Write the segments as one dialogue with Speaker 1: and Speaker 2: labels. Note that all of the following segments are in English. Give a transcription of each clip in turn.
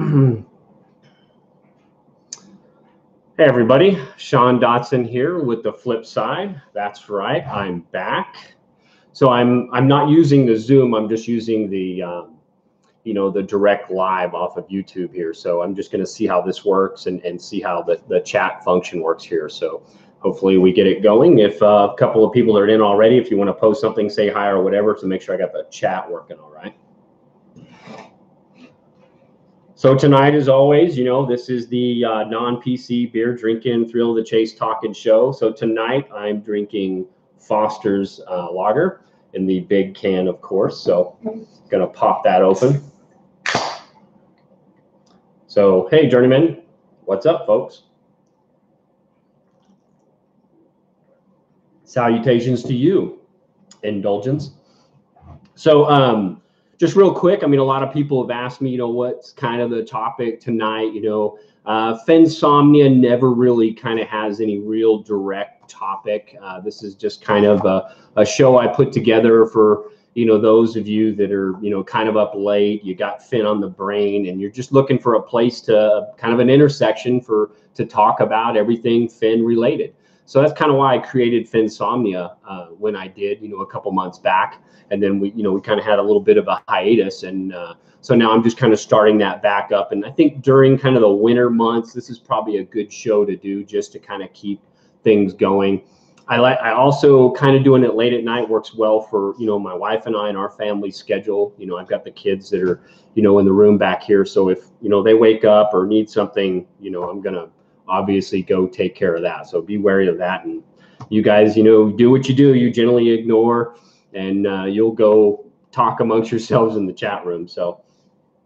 Speaker 1: Hey everybody, Sean Dotson here with the flip side. That's right, I'm back. So I'm not using the Zoom. I'm just using the the direct live off of YouTube here. So I'm just going to see how this works and see how the chat function works here. So hopefully we get it going. If a couple of people are in already, if you want to post something, say hi or whatever, to make sure I got the chat working all right. So tonight, as always, this is the non-PC beer drinking, thrill of the chase talking show. So tonight I'm drinking Foster's lager in the big can, of course. So gonna pop that open. So, hey, journeyman, what's up, folks? Salutations to you, indulgence. So, just real quick, I mean, a lot of people have asked me, what's kind of the topic tonight? Fennsomnia never really kind of has any real direct topic. This is just kind of a show I put together for, those of you that are, kind of up late, you got Fenn on the brain and you're just looking for a place to kind of an intersection to talk about everything Fenn related. So that's kind of why I created Fennsomnia when I did, a couple months back. And then we kind of had a little bit of a hiatus. And so now I'm just kind of starting that back up. And I think during kind of the winter months, this is probably a good show to do just to kind of keep things going. I also kind of doing it late at night works well for, my wife and I and our family schedule. I've got the kids that are, in the room back here. So if, they wake up or need something, I'm going to obviously go take care of that. So be wary of that. And you guys, do what you do. You generally ignore and you'll go talk amongst yourselves in the chat room. So,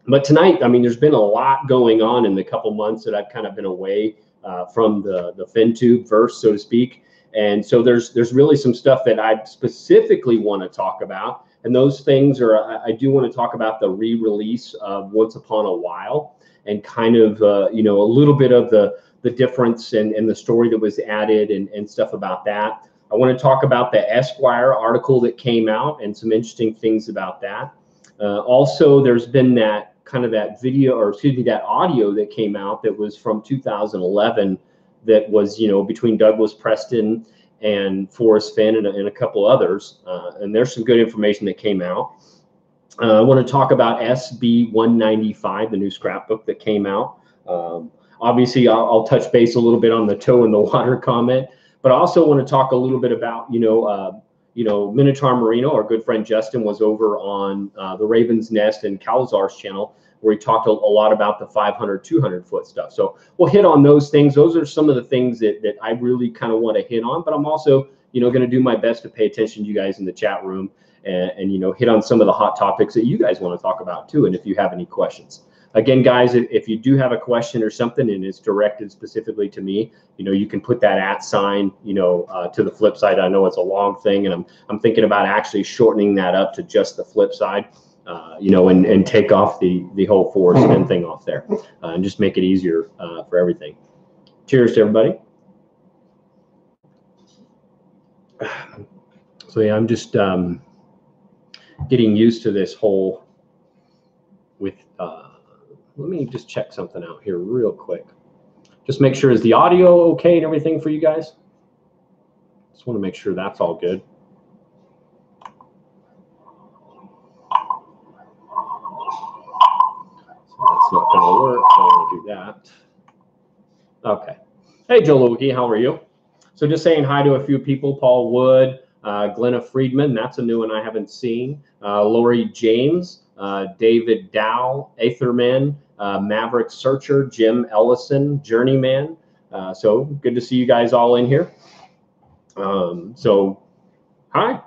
Speaker 1: but tonight, I mean, there's been a lot going on in the couple months that I've kind of been away from the FenTube verse, so to speak. And so there's really some stuff that I specifically want to talk about. And those things are, I do want to talk about the re-release of Once Upon a While and kind of, a little bit of the difference and the story that was added and stuff about that. I want to talk about the Esquire article that came out and some interesting things about that. Also, there's been that audio that came out that was from 2011 that was, between Douglas Preston and Forrest Fenn and a couple others. And there's some good information that came out. I want to talk about SB 195, the new scrapbook that came out. Obviously, I'll touch base a little bit on the toe in the water comment, but I also want to talk a little bit about, Minotaur Marino, our good friend Justin, was over on the Raven's Nest and Calzar's channel, where he talked a lot about the 500, 200 foot stuff. So we'll hit on those things. Those are some of the things that I really kind of want to hit on, but I'm also, going to do my best to pay attention to you guys in the chat room and hit on some of the hot topics that you guys want to talk about too. And if you have any questions. Again, guys, if you do have a question or something and it's directed specifically to me, you can put that @ sign, to the flip side. I know it's a long thing, and I'm thinking about actually shortening that up to just the flip side, and take off the whole Forrest Fenn thing off there, and just make it easier for everything. Cheers to everybody. So yeah, I'm just getting used to this whole with. Let me just check something out here real quick. Just make sure, is the audio okay and everything for you guys? Just want to make sure that's all good. So that's not going to work, so I want to do that. Okay. Hey, Joe Lewicki, how are you? So just saying hi to a few people. Paul Wood, Glenna Friedman, that's a new one I haven't seen. Lori James, David Dow, Aetherman, Maverick Searcher, Jim Ellison, Journeyman. So good to see you guys all in here. So hi.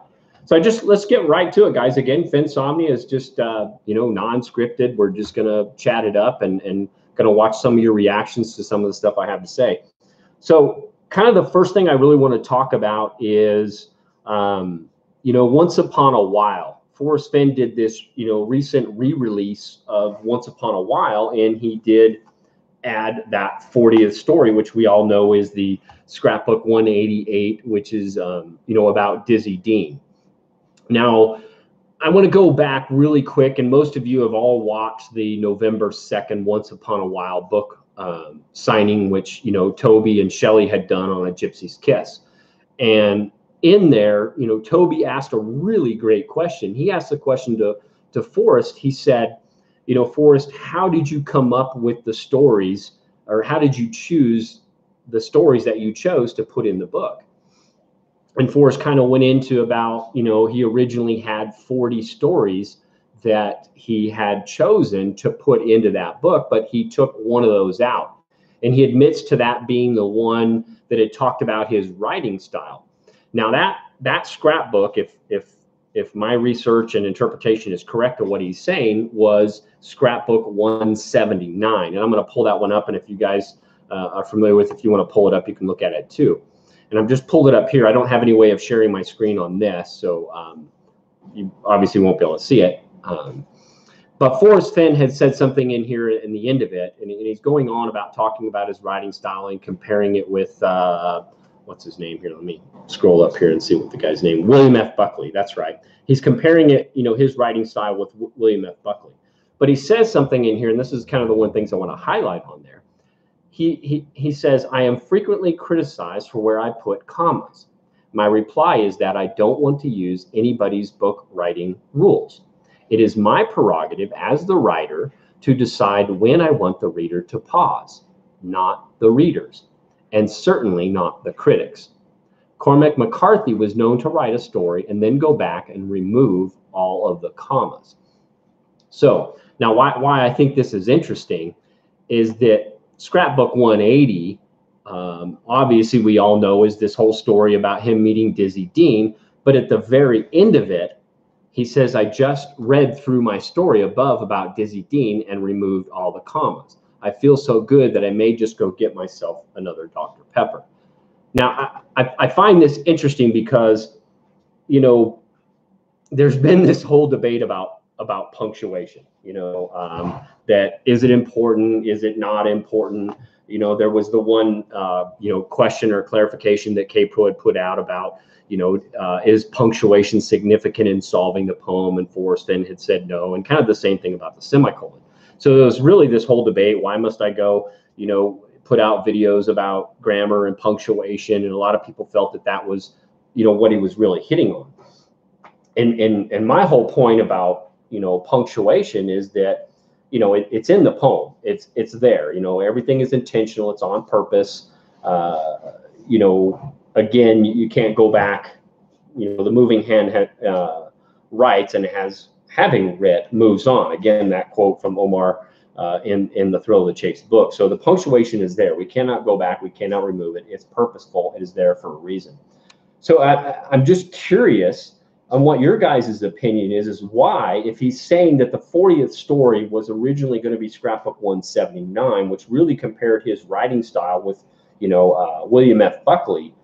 Speaker 1: So let's get right to it, guys. Again, Fennsomnia is just, non-scripted. We're just going to chat it up and going to watch some of your reactions to some of the stuff I have to say. So kind of the first thing I really want to talk about is, Once Upon a While. Forrest Fenn did this, recent re-release of Once Upon a While, and he did add that 40th story, which we all know is the scrapbook 188, which is, about Dizzy Dean. Now, I want to go back really quick, and most of you have all watched the November 2nd Once Upon a While book signing, which, you know, Toby and Shelley had done on A Gypsy's Kiss. And in there, you know, Toby asked a really great question. He asked the question to Forrest. He said, you know, Forrest, how did you come up with the stories, or how did you choose the stories that you chose to put in the book? And Forrest kind of went into about, you know, he originally had 40 stories that he had chosen to put into that book, but he took one of those out. And he admits to that being the one that had talked about his writing style. Now that scrapbook, if my research and interpretation is correct of what he's saying, was scrapbook 179. And I'm going to pull that one up. And if you guys are familiar with, if you want to pull it up, you can look at it too. And I've just pulled it up here. I don't have any way of sharing my screen on this, so you obviously won't be able to see it. But Forrest Fenn had said something in here in the end of it, and he's going on about talking about his writing style and comparing it with, what's his name here? Let me scroll up here and see what the guy's name, William F. Buckley. That's right. He's comparing it, you know, his writing style with William F. Buckley. But he says something in here, and this is kind of the one things I want to highlight on there. He says, I am frequently criticized for where I put commas. My reply is that I don't want to use anybody's book writing rules. It is my prerogative as the writer to decide when I want the reader to pause, not the readers, and certainly not the critics. Cormac McCarthy was known to write a story and then go back and remove all of the commas. So now why I think this is interesting is that Scrapbook 180, obviously we all know, is this whole story about him meeting Dizzy Dean. But at the very end of it, he says, I just read through my story above about Dizzy Dean and removed all the commas. I feel so good that I may just go get myself another Dr. Pepper. Now, I find this interesting because, you know, there's been this whole debate about punctuation, you know, that is it important? Is it not important? You know, there was the one, you know, question or clarification that Capo had put out about, you know, is punctuation significant in solving the poem? And Forrest Fenn had said no, and kind of the same thing about the semicolon. So there was really this whole debate. Why must I go, you know, put out videos about grammar and punctuation? And a lot of people felt that that was, you know, what he was really hitting on. And my whole point about, you know, punctuation is that, you know, it's in the poem. It's there. You know, everything is intentional. It's on purpose. You know, again, you can't go back. You know, the moving hand writes and having read moves on. Again, that quote from Omar in the Thrill of the Chase book. So the punctuation is there. We cannot go back. We cannot remove it. It's purposeful. It is there for a reason. So I'm just curious on what your guys' opinion is why, if he's saying that the 40th story was originally going to be Scrapbook 179, which really compared his writing style with, you know, William F. Buckley,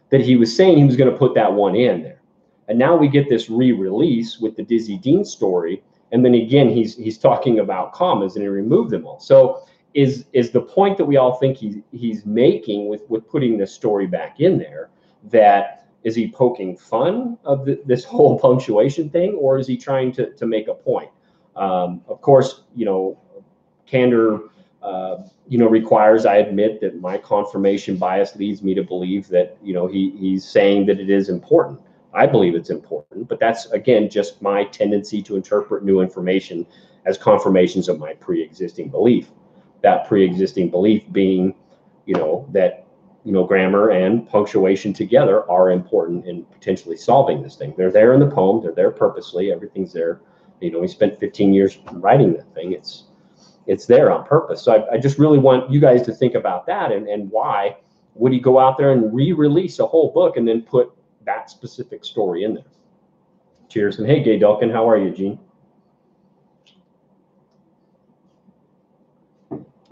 Speaker 1: that he was saying he was going to put that one in there. And now we get this re-release with the Dizzy Dean story. And then again, he's talking about commas and he removed them all. So is the point that we all think he's making with putting this story back in there, that is he poking fun of this whole punctuation thing, or is he trying to make a point? Of course, you know, candor, you know, requires I admit that my confirmation bias leads me to believe that, you know, he's saying that it is important. I believe it's important, but that's, again, just my tendency to interpret new information as confirmations of my pre-existing belief. That pre-existing belief being, you know, that, you know, grammar and punctuation together are important in potentially solving this thing. They're there in the poem. They're there purposely. Everything's there. You know, he spent 15 years writing that thing. It's there on purpose. So I just really want you guys to think about that and why would he go out there and re-release a whole book and then put that specific story in there. Cheers. And hey, Gay Delkin, how are you, Gene?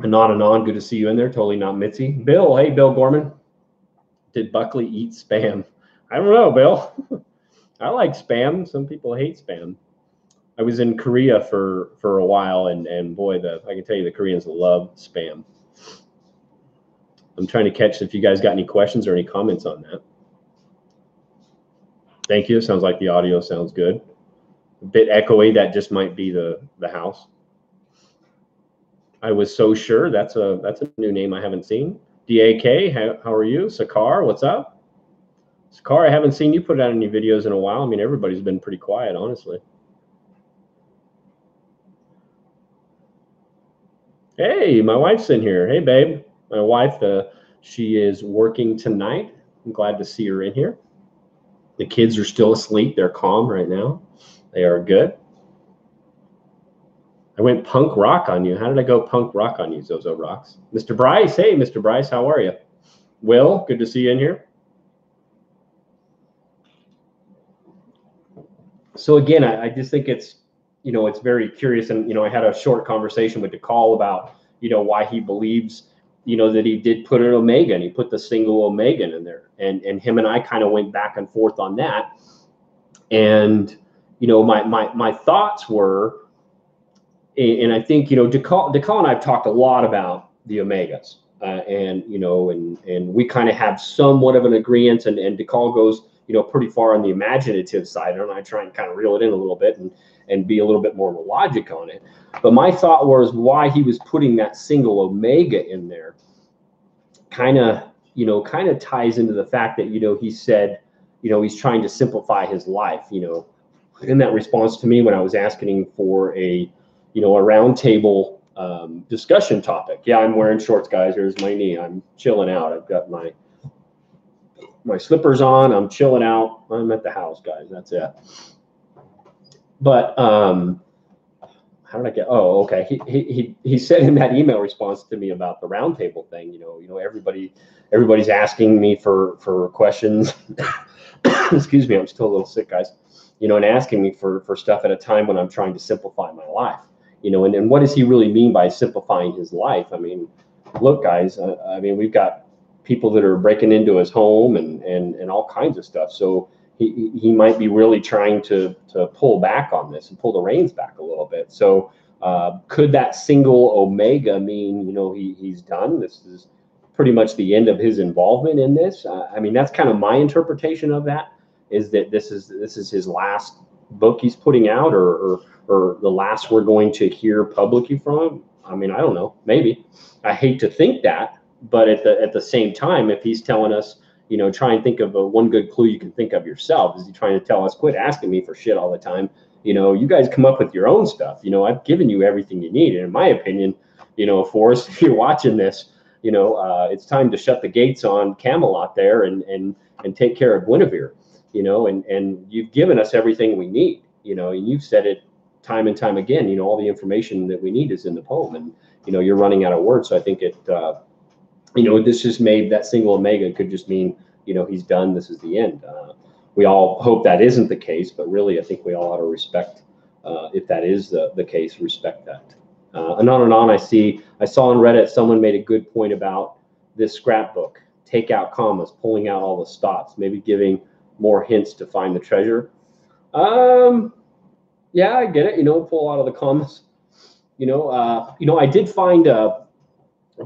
Speaker 1: Anon, good to see you in there. Totally not Mitzi. Bill, hey, Bill Gorman. Did Buckley eat Spam? I don't know, Bill. I like Spam. Some people hate Spam. I was in Korea for a while, and boy, I can tell you the Koreans love Spam. I'm trying to catch if you guys got any questions or any comments on that. Thank you. Sounds like the audio sounds good. A bit echoey. That just might be the house. I was so sure. That's a new name I haven't seen. DAK, how are you? Sakar, what's up? Sakar, I haven't seen you put out any videos in a while. I mean, everybody's been pretty quiet, honestly. Hey, my wife's in here. Hey, babe. My wife, she is working tonight. I'm glad to see her in here. The kids are still asleep. They're calm right now. They are good. I went punk rock on you. How did I go punk rock on you, Zozo Rocks? Mr. Bryce. Hey, Mr. Bryce, how are you? Will, good to see you in here. So again, I just think it's, it's very curious. And, I had a short conversation with DeCall about, why he believes, that he did put an omega, and he put the single omega in there. And him and I kind of went back and forth on that. And, my thoughts were, and I think, DeCall and I have talked a lot about the omegas. And we kind of have somewhat of an agreement, and DeCall goes, pretty far on the imaginative side, and I try and kind of reel it in a little bit and be a little bit more logic on it. But my thought was why he was putting that single omega in there kind of ties into the fact that, he said, he's trying to simplify his life, in that response to me when I was asking him for a roundtable discussion topic. Yeah, I'm wearing shorts, guys. Here's my knee. I'm chilling out. I've got my slippers on. I'm chilling out. I'm at the house, guys. That's it. But how did I get? Oh, okay. He said in that email response to me about the roundtable thing. Everybody's asking me for questions. Excuse me. I'm still a little sick, guys. And asking me for stuff at a time when I'm trying to simplify my life. And what does he really mean by simplifying his life? I mean, look, guys. We've got people that are breaking into his home and all kinds of stuff. So he might be really trying to pull back on this and pull the reins back a little bit. So could that single omega mean, he's done? This is pretty much the end of his involvement in this. That's kind of my interpretation of that, is that this is his last book he's putting out, or the last we're going to hear publicly from him. I don't know. Maybe. I hate to think that. But at the same time, if he's telling us, try and think of one good clue you can think of yourself, is he trying to tell us, quit asking me for shit all the time. You guys come up with your own stuff. I've given you everything you need. And in my opinion, Forrest, if you're watching this, it's time to shut the gates on Camelot there and take care of Guinevere, and you've given us everything we need, and you've said it time and time again, all the information that we need is in the poem, and, you're running out of words. So I think it, this just made that single omega could just mean, he's done. This is the end. We all hope that isn't the case, but really, I think we all ought to respect, if that is the case, respect that. And on, I saw on Reddit, someone made a good point about this scrapbook, take out commas, pulling out all the stops, maybe giving more hints to find the treasure. Yeah, I get it. Pull out of the commas. I did find a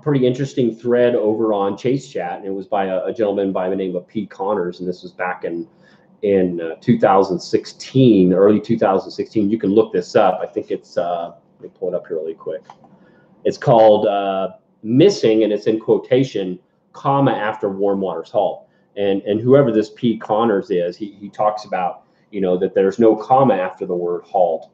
Speaker 1: pretty interesting thread over on Chase Chat, and it was by a gentleman by the name of P. Connors, and this was back in 2016, early 2016. You can look this up. I think it's let me pull it up here really quick. It's called "Missing," and it's in quotation, comma after Warm Waters Halt. And whoever this P. Connors is, he talks about that there's no comma after the word halt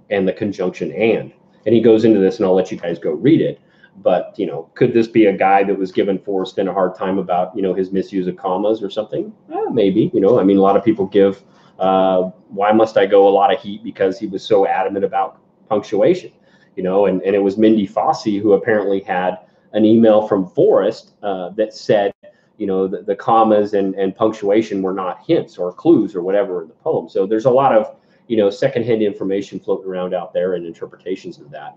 Speaker 1: and the conjunction and he goes into this, and I'll let you guys go read it. But, could this be a guy that was giving Forrest Fenn a hard time about, his misuse of commas or something? Maybe, a lot of people give, why must I go a lot of heat, because he was so adamant about punctuation, and it was Mindy Fossey who apparently had an email from Forrest that said, the commas and punctuation were not hints or clues or whatever in the poem. So there's a lot of, secondhand information floating around out there and interpretations of that.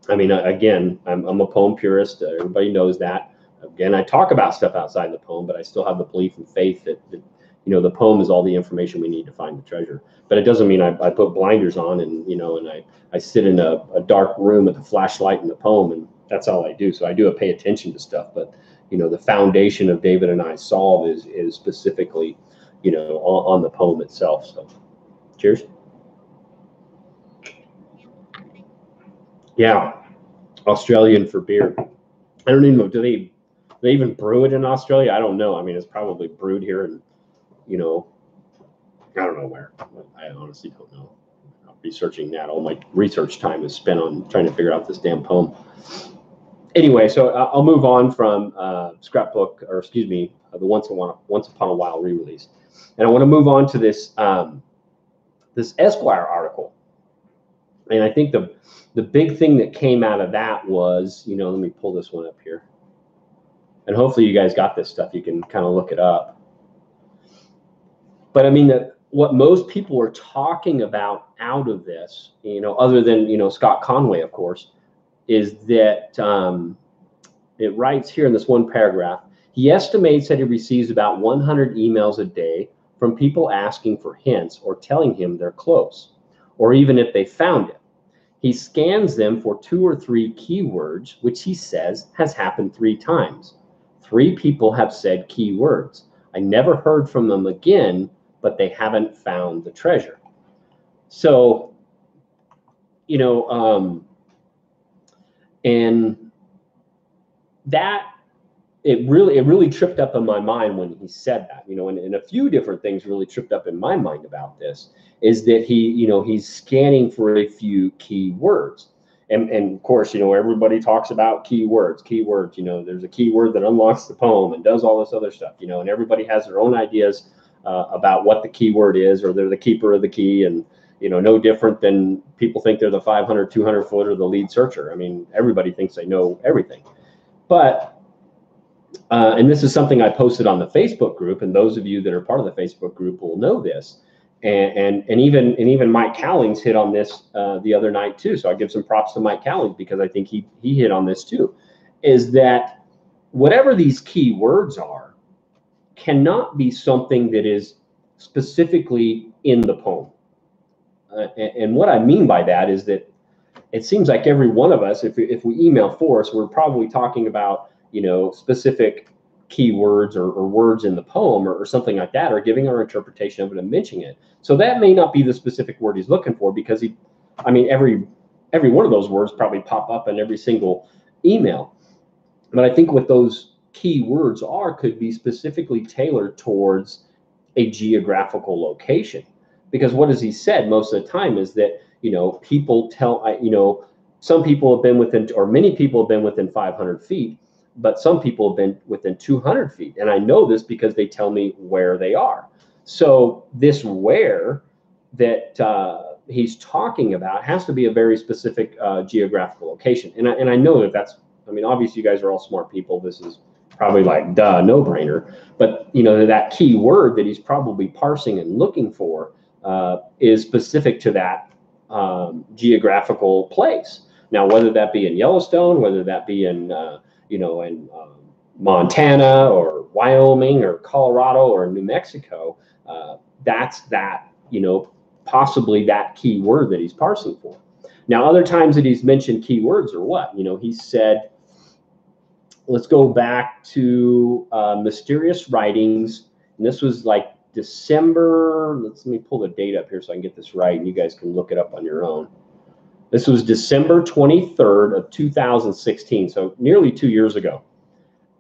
Speaker 1: Again, I'm a poem purist. Everybody knows that. Again, I talk about stuff outside the poem, but I still have the belief and faith that the poem is all the information we need to find the treasure. But it doesn't mean I put blinders on and, and I sit in a dark room with a flashlight in the poem, and that's all I do. So I do pay attention to stuff, but, the foundation of David and I Solve is specifically, on the poem itself. So Cheers. Yeah, Australian for beer. I don't even know. Do they even brew it in Australia? I don't know. I mean, it's probably brewed here, and you know, I don't know where. I honestly don't know. I'm researching that. All my research time is spent on trying to figure out this damn poem. Anyway, so I'll move on from scrapbook, or excuse me, the Once Upon a While re-release, and I want to move on to this this Esquire article. And I think the big thing that came out of that was, you know, let me pull this one up here, and hopefully you guys got this stuff. You can kind of look it up. But I mean, what most people are talking about out of this, you know, other than, you know, Scott Conway, of course, is that it writes here in this one paragraph, he estimates that he receives about 100 emails a day from people asking for hints or telling him they're close, or even if they found it. He scans them for 2 or 3 keywords, which he says has happened 3 times. 3 people have said keywords. I never heard from them again, but they haven't found the treasure. So, you know, and that it really tripped up in my mind when he said that, you know, and a few different things really tripped up in my mind about this, is that he, you know, he's scanning for a few keywords. And of course, you know, everybody talks about keywords, you know, there's a keyword that unlocks the poem and does all this other stuff, you know, and everybody has their own ideas about what the keyword is, or they're the keeper of the key. And, you know, no different than people think they're the 500, 200 foot or the lead searcher. I mean, everybody thinks they know everything. But, and this is something I posted on the Facebook group, and those of you that are part of the Facebook group will know this. And even Mike Cowlings hit on this the other night too. So I give some props to Mike Cowlings, because I think he hit on this too, is that whatever these key words are cannot be something that is specifically in the poem. And what I mean by that is that it seems like every one of us, if we email Forrest, we're probably talking about, you know, specific keywords or words in the poem or something like that, or giving our interpretation of it and mentioning it. So that may not be the specific word he's looking for, because I mean, every one of those words probably pop up in every single email. But I think what those key words are could be specifically tailored towards a geographical location. Because what has he said most of the time is that, you know, people you know, some people have been within, or many people have been within 500 feet, but some people have been within 200 feet. And I know this because they tell me where they are. So this where that he's talking about has to be a very specific geographical location. And I know that's, I mean, obviously you guys are all smart people. This is probably like, duh, no brainer. But, you know, that key word that he's probably parsing and looking for is specific to that geographical place. Now, whether that be in Yellowstone, whether that be in, you know, in Montana or Wyoming or Colorado or New Mexico, that's that, you know, possibly that key word that he's parsing for. Now, other times that he's mentioned keywords are what? You know, he said, let's go back to Mysterious Writings. And this was like December, let me pull the date up here so I can get this right, and you guys can look it up on your own. This was December 23rd of 2016, so nearly 2 years ago.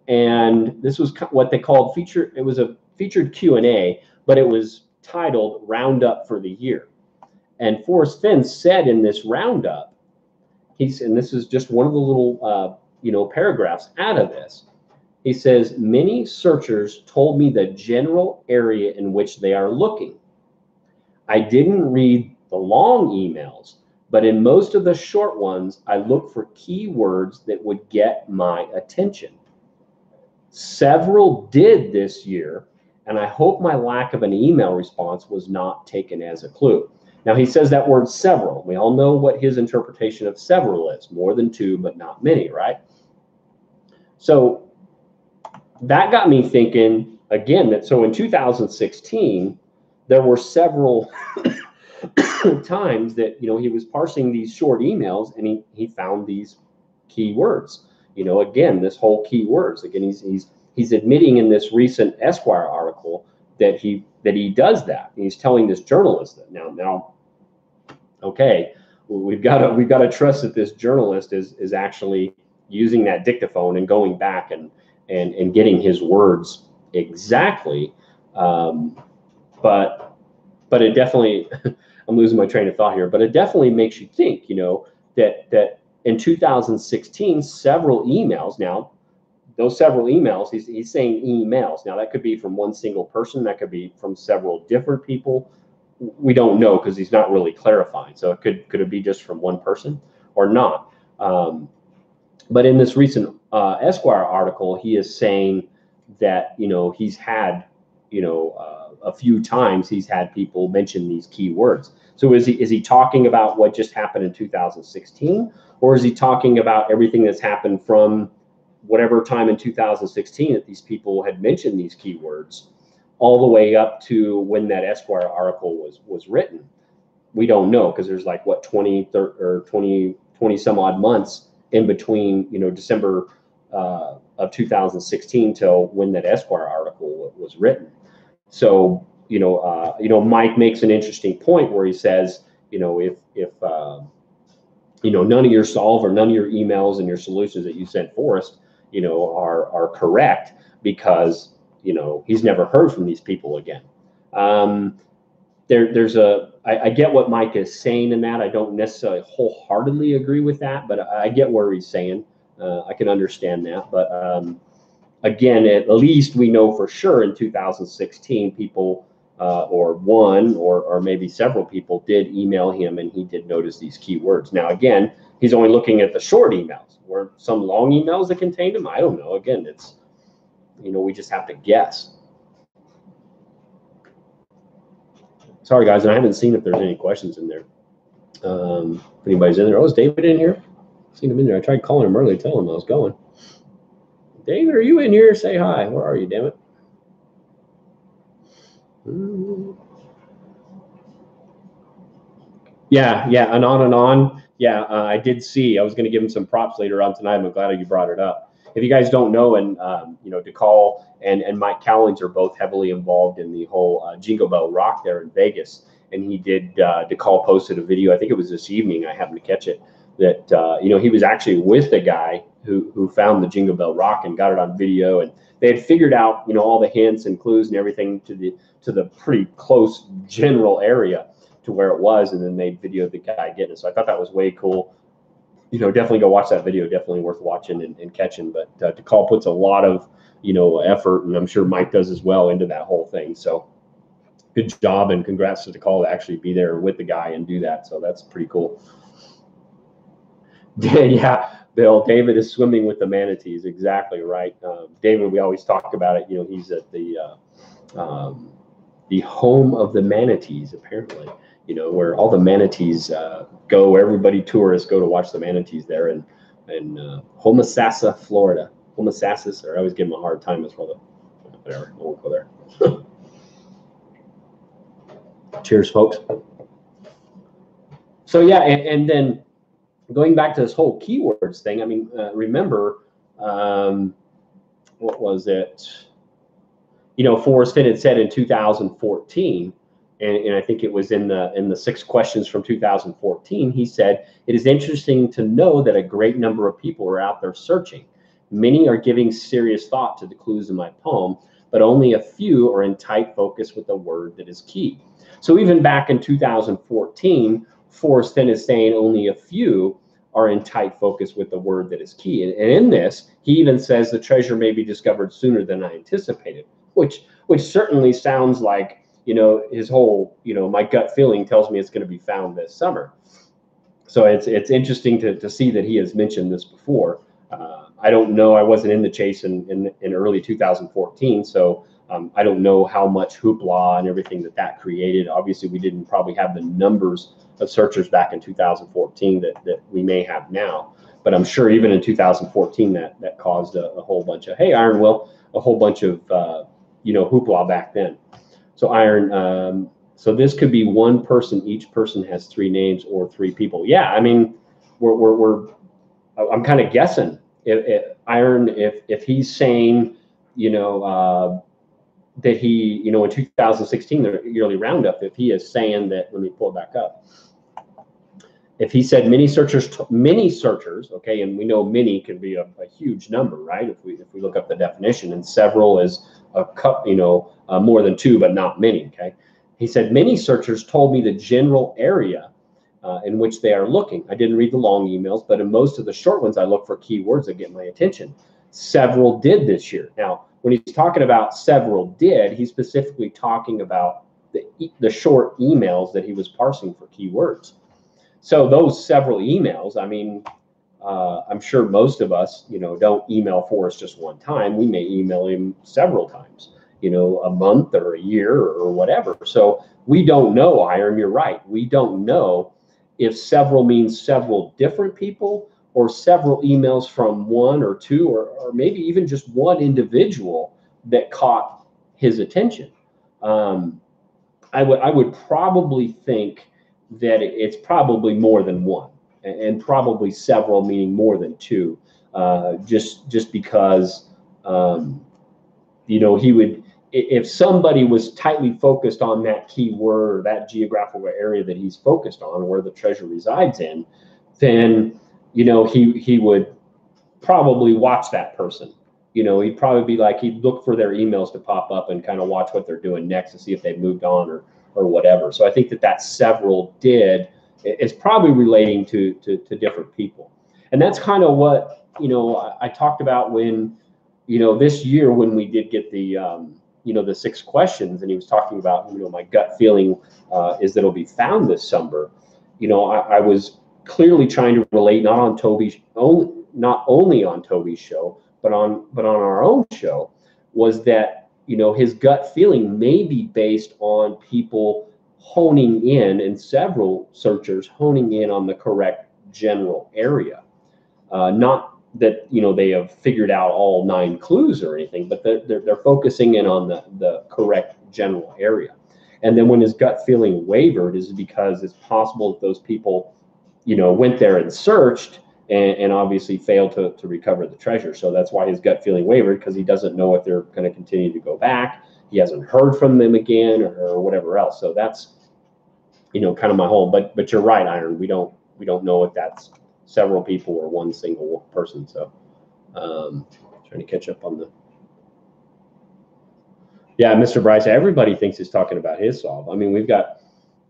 Speaker 1: And this was what they called it was a featured Q&A, but it was titled Roundup for the Year. And Forrest Fenn said in this roundup, and this is just one of the little you know, paragraphs out of this. He says, many searchers told me the general area in which they are looking. I didn't read the long emails, but in most of the short ones, I look for keywords that would get my attention. Several did this year, and I hope my lack of an email response was not taken as a clue. Now, he says that word several. We all know what his interpretation of several is. More than 2, but not many, right? So that got me thinking again that, so in 2016, there were several times that, you know, he was parsing these short emails and he found these keywords. You know, again, this whole keywords. Again, he's admitting in this recent Esquire article that he does that. And he's telling this journalist that now, okay, we've got to trust that this journalist is actually using that dictaphone and going back and getting his words exactly. But it definitely, I'm losing my train of thought here, but it definitely makes you think, that in 2016, several emails, now those several emails, he's saying emails. Now that could be from one single person, that could be from several different people. We don't know because he's not really clarifying. So could it be just from one person or not? But in this recent Esquire article, he is saying that, he's had, a few times he's had people mention these key words. So is he talking about what just happened in 2016, or is he talking about everything that's happened from whatever time in 2016 that these people had mentioned these keywords all the way up to when that Esquire article was written? We don't know, because there's like, what, 20 some odd months in between, December of 2016 till when that Esquire article was written. So, Mike makes an interesting point where he says, if none of your solve or none of your emails and your solutions that you sent Forrest, are correct, because, he's never heard from these people again. I get what Mike is saying in that. I don't necessarily wholeheartedly agree with that, but I get where he's saying. I can understand that. But again, at least we know for sure in 2016, people or one or maybe several people did email him, and he did notice these keywords. Now, again, he's only looking at the short emails. Were some long emails that contained them? I don't know. Again, it's, we just have to guess. Sorry, guys, and I haven't seen if there's any questions in there. If anybody's in there. Oh, is David in here? Seen him in there. I tried calling him early, telling him I was going. David, are you in here? Say hi. Where are you, damn it? Yeah, Anon. Yeah, I did see. I was going to give him some props later on tonight. I'm glad you brought it up. If you guys don't know, and DeCall and Mike Cowlings are both heavily involved in the whole Jingle Bell Rock there in Vegas. And he did, DeCall posted a video, I think it was this evening, I happened to catch it, that, he was actually with the guy who found the Jingle Bell Rock and got it on video. And they had figured out, all the hints and clues and everything to the pretty close general area to where it was. And then they videoed the guy getting it. So I thought that was way cool. Definitely go watch that video. Definitely worth watching and catching. But DeCall puts a lot of, effort, and I'm sure Mike does as well, into that whole thing. So good job, and congrats to DeCall to actually be there with the guy and do that. So that's pretty cool. Yeah, Bill, David is swimming with the manatees. Exactly right. David, we always talk about it. He's at the home of the manatees, apparently. Where all the manatees go. Everybody, tourists, go to watch the manatees there in Homosassa, Florida. Homosassa, or I always give them a hard time as well. Whatever, I won't go there. Cheers, folks. So yeah, and then going back to this whole keywords thing. I mean, remember, what was it? Forrest Fenn had said in 2014. And I think it was in the 6 questions from 2014, he said, "It is interesting to know that a great number of people are out there searching. Many are giving serious thought to the clues in my poem, but only a few are in tight focus with the word that is key." So even back in 2014, Forrest Fenn is saying only a few are in tight focus with the word that is key. And in this, he even says the treasure may be discovered sooner than I anticipated, which certainly sounds like, his whole, my gut feeling tells me it's going to be found this summer. So it's interesting to see that he has mentioned this before. I don't know. I wasn't in the chase in early 2014, so I don't know how much hoopla and everything that created. Obviously, we didn't probably have the numbers of searchers back in 2014 that we may have now. But I'm sure even in 2014 that caused a whole bunch of, hey, Iron Will, a whole bunch of hoopla back then. So Iron, so this could be one person. Each person has 3 names or 3 people. Yeah, I mean, I'm kind of guessing. If Iron, if he's saying, that he, you know, in 2016, the yearly roundup, if he is saying that, let me pull it back up. If he said many searchers, okay, and we know many can be a huge number, right? If we look up the definition, and several is a couple, you know, more than two, but not many, okay? He said many searchers told me the general area in which they are looking. I didn't read the long emails, but in most of the short ones, I look for keywords that get my attention. Several did this year. Now, when he's talking about several did, he's specifically talking about the short emails that he was parsing for keywords. So those several emails, I mean, I'm sure most of us, you know, don't email Forrest just one time. We may email him several times, you know, a month or a year or whatever. So we don't know, Hiram, you're right. We don't know if several means several different people or several emails from one or two or maybe even just one individual that caught his attention. I would probably think that it's probably more than one, and probably several meaning more than two, just because you know, he would, if somebody was tightly focused on that keyword or that geographical area that he's focused on, where the treasure resides in, then, you know, he would probably watch that person. You know, he'd probably be like, he'd look for their emails to pop up and kind of watch what they're doing next to see if they've moved on or whatever. So I think that several did is probably relating to different people. And that's kind of what, you know, I talked about when, you know, this year when we did get the, you know, the 6 questions, and he was talking about, you know, my gut feeling is that it'll be found this summer. You know, I was clearly trying to relate not only on Toby's show, but on our own show, was that, you know, his gut feeling may be based on people honing in, and several searchers honing in on the correct general area. Not that, you know, they have figured out all 9 clues or anything, but they're focusing in on the correct general area. And then when his gut feeling wavered is because it's possible that those people, you know, went there and searched and obviously failed to recover the treasure. So that's why his gut feeling wavered, because he doesn't know if they're going to continue to go back. He hasn't heard from them again or whatever else. So that's, you know, kind of my whole, but you're right, Iron. We don't know if that's several people or one single person. So trying to catch up on yeah, Mr. Bryce, everybody thinks he's talking about his solve. I mean, we've got,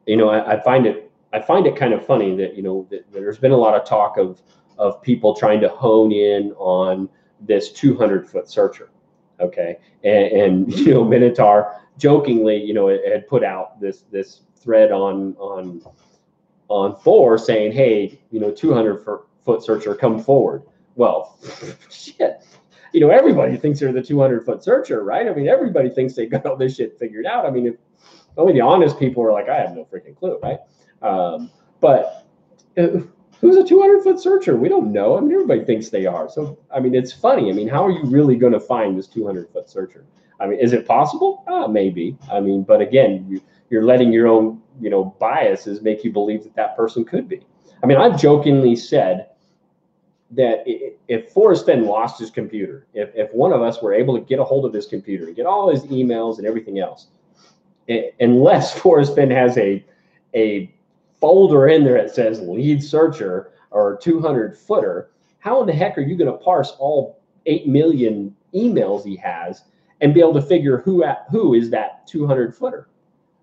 Speaker 1: you know, I find it kind of funny that, you know, that there's been a lot of talk of people trying to hone in on this 200-foot searcher. Okay. And you know, Minotaur jokingly, you know, it had put out this thread on Thor saying, hey, you know, 200-foot searcher, come forward. Well, shit, you know, everybody thinks they're the 200-foot searcher, right? I mean, everybody thinks they got all this shit figured out. I mean, if only the honest people are like, I have no freaking clue, right? But who's a 200-foot searcher? We don't know. I mean, everybody thinks they are. So, I mean, it's funny. I mean, how are you really going to find this 200-foot searcher? I mean, is it possible? Maybe. I mean, but again, you're letting your own, you know, biases make you believe that person could be. I mean, I've jokingly said that if Forrest Fenn lost his computer, if one of us were able to get a hold of his computer and get all his emails and everything else, unless Forrest Fenn has a folder in there that says lead searcher or 200-footer, how in the heck are you going to parse all 8 million emails he has and be able to figure who is that 200-footer?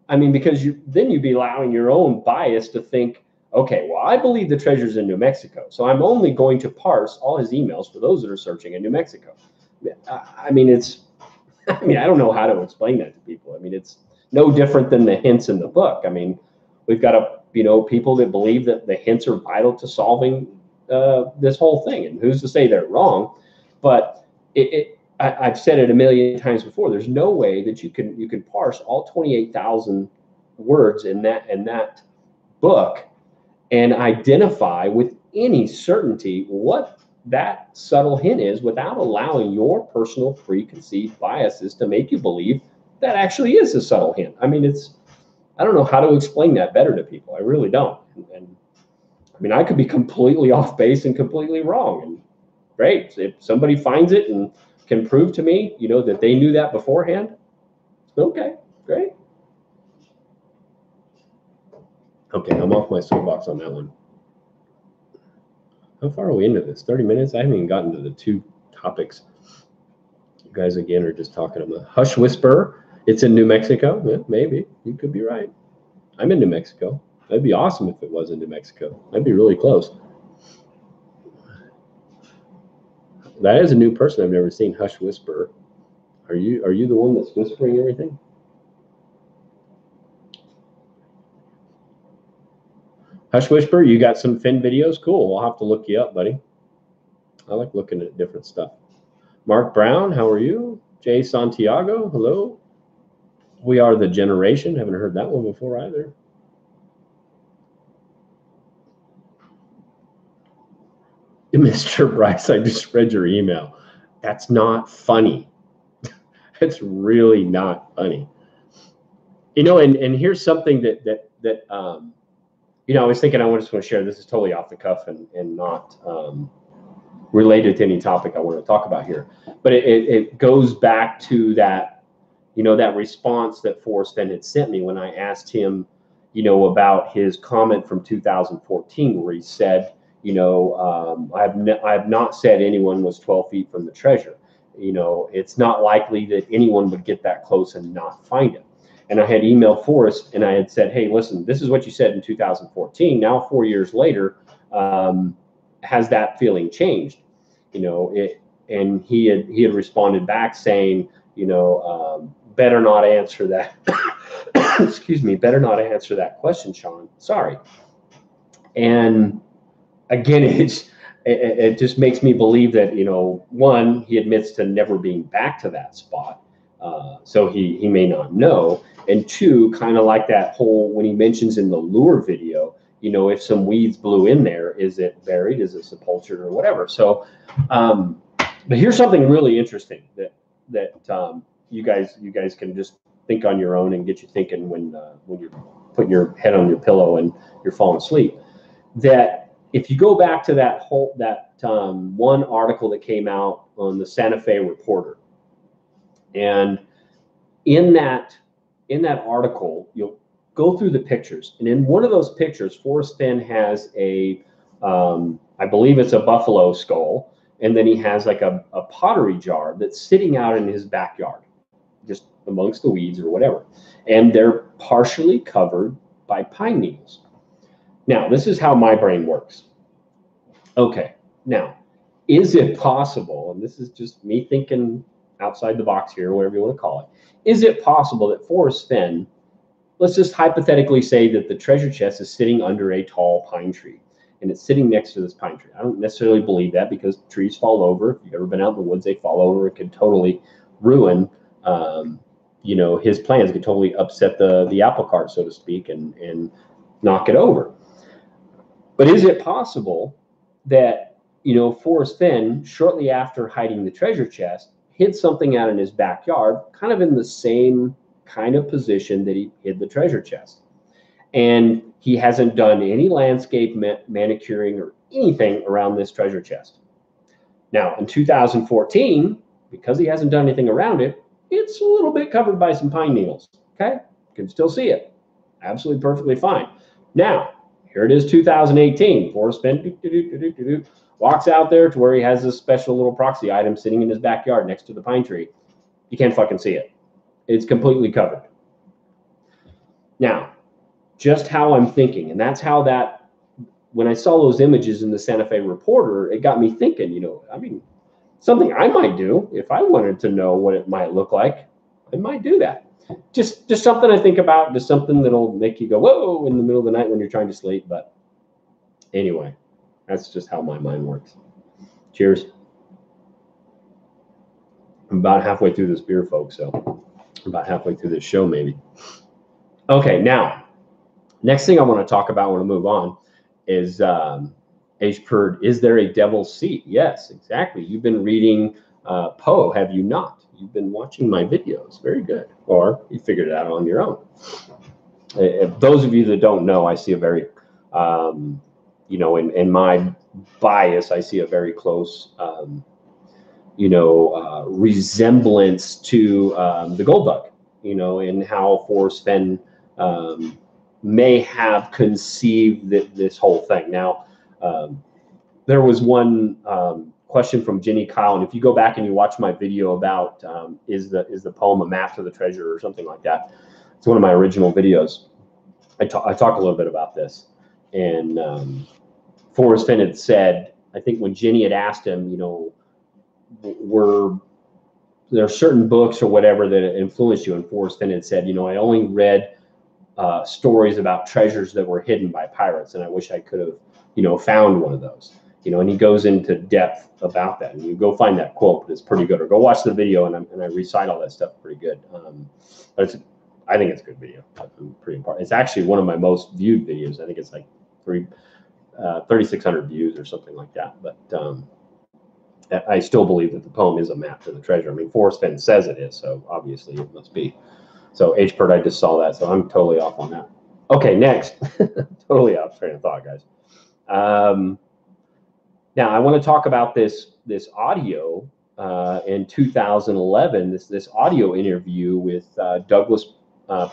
Speaker 1: I mean, because then you'd be allowing your own bias to think, okay, well, I believe the treasure's in New Mexico, so I'm only going to parse all his emails for those that are searching in New Mexico. I mean, I don't know how to explain that to people. I mean, it's no different than the hints in the book. I mean, we've got people that believe that the hints are vital to solving this whole thing, and who's to say they're wrong? But I've said it a million times before. There's no way that you can parse all 28,000 words in that book and identify with any certainty what that subtle hint is without allowing your personal preconceived biases to make you believe that actually is a subtle hint. I mean, I don't know how to explain that better to people. I really don't. And I mean, I could be completely off base and completely wrong. And great, if somebody finds it and can prove to me, you know, that they knew that beforehand, Okay, great. Okay, I'm off my soapbox on that one. How far are we into this? 30 minutes? I haven't even gotten to the 2 topics. You guys, again, are just talking about Hush Whisper. It's in New Mexico. Yeah, maybe. You could be right. I'm in New Mexico. That'd be awesome if it was in New Mexico. That'd be really close. That is a new person I've never seen. Hush Whisper. Are you the one that's whispering everything? Hush Whisper, you got some Fenn videos? Cool. I'll have to look you up, buddy. I like looking at different stuff. Mark Brown, how are you? Jay Santiago, hello. We Are the Generation. Haven't heard that one before either. Mr. Bryce, I just read your email. That's not funny. It's really not funny. You know, and here's something that you know, I was thinking I just want to share. This is totally off the cuff and not related to any topic I want to talk about here. But it goes back to that, you know, that response that Forrest Fenn had sent me when I asked him, you know, about his comment from 2014 where he said, you know, I have not said anyone was 12 feet from the treasure. You know, it's not likely that anyone would get that close and not find it. And I had emailed Forrest and I had said, hey, listen, this is what you said in 2014. Now, 4 years later, has that feeling changed? You know, and he had responded back saying, you know, better not answer that. Excuse me, better not answer that question, Sean. Sorry. And again, it just makes me believe that, you know, one, he admits to never being back to that spot. So he may not know. And two, kind of like that whole, when he mentions in the lure video, you know, if some weeds blew in there, is it buried? Is it sepultured or whatever? So, but here's something really interesting that you guys can just think on your own and get you thinking when you're putting your head on your pillow and you're falling asleep. That if you go back to that one article that came out on the Santa Fe Reporter, and in that article, you'll go through the pictures, and in one of those pictures, Forrest Fenn has I believe it's a buffalo skull, and then he has like a pottery jar that's sitting out in his backyard, just amongst the weeds or whatever, and they're partially covered by pine needles. Now, this is how my brain works. Okay, now, is it possible, and this is just me thinking outside the box here, whatever you want to call it, is it possible that Forrest Fenn, let's just hypothetically say that the treasure chest is sitting under a tall pine tree, and it's sitting next to this pine tree. I don't necessarily believe that because trees fall over. If you've ever been out in the woods, they fall over. It could totally ruin, you know, his plans. It could totally upset the apple cart, so to speak, and knock it over. But is it possible that, you know, Forrest Fenn, shortly after hiding the treasure chest, hid something out in his backyard, kind of in the same kind of position that he hid the treasure chest? And he hasn't done any landscape manicuring or anything around this treasure chest. Now, in 2014, because he hasn't done anything around it, it's a little bit covered by some pine needles. Okay, you can still see it. Absolutely perfectly fine. Now, here it is, 2018. Forrest Fenn walks out there to where he has this special little proxy item sitting in his backyard next to the pine tree. You can't fucking see it. It's completely covered. Now, just how I'm thinking, and that's how that, when I saw those images in the Santa Fe Reporter, it got me thinking, you know, I mean, something I might do if I wanted to know what it might look like, I might do that. Just something I think about, just something that'll make you go, whoa, in the middle of the night when you're trying to sleep. But anyway, that's just how my mind works. Cheers. I'm about halfway through this beer, folks, so I'm about halfway through this show, maybe. Okay, now, next thing I want to talk about, I want to move on, is H-Perd, is there a devil's seat? Yes, exactly. You've been reading Poe, have you not? You've been watching my videos. Very good. Or you figured it out on your own. If those of you that don't know, I see a very, you know, in my bias, I see a very close, you know, resemblance to the gold bug. you know, in how Forrest Fenn may have conceived this whole thing. Now, there was one question from Jenny Kyle, and if you go back and you watch my video about is the poem a map to the treasure or something like that, it's one of my original videos. I talk a little bit about this, and Forrest Fenn had said, I think when Jenny had asked him, you know, were there certain books or whatever that influenced you, and Forrest Fenn had said, you know, I only read stories about treasures that were hidden by pirates, and I wish I could have, you know, found one of those. You know, and he goes into depth about that, and you go find that quote, but it's pretty good. Or go watch the video, and I recite all that stuff pretty good. But I think it's a good video. I'm pretty important. It's actually one of my most viewed videos. I think it's like 3,600 views or something like that. But I still believe that the poem is a map to the treasure. I mean, Forrest Fenn says it is, so obviously it must be. So H-Bird, I just saw that, so I'm totally off on that. Okay, next. Totally off train of thought, guys. Now I want to talk about this audio in 2011. This audio interview with Douglas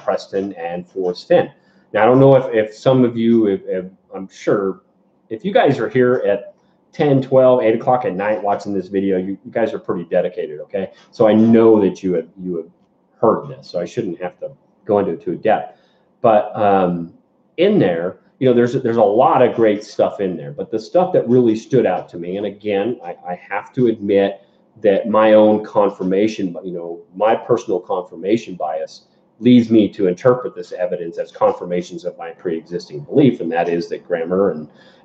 Speaker 1: Preston and Forrest Fenn. Now I don't know if some of you, I'm sure, if you guys are here at 10, 12, 8 o'clock at night watching this video, you guys are pretty dedicated. Okay, so I know that you have heard this, so I shouldn't have to go into it too depth. But in there, you know, there's a lot of great stuff in there, but the stuff that really stood out to me, and again, I have to admit that my own confirmation, you know, my personal confirmation bias leads me to interpret this evidence as confirmations of my pre-existing belief, and that is that grammar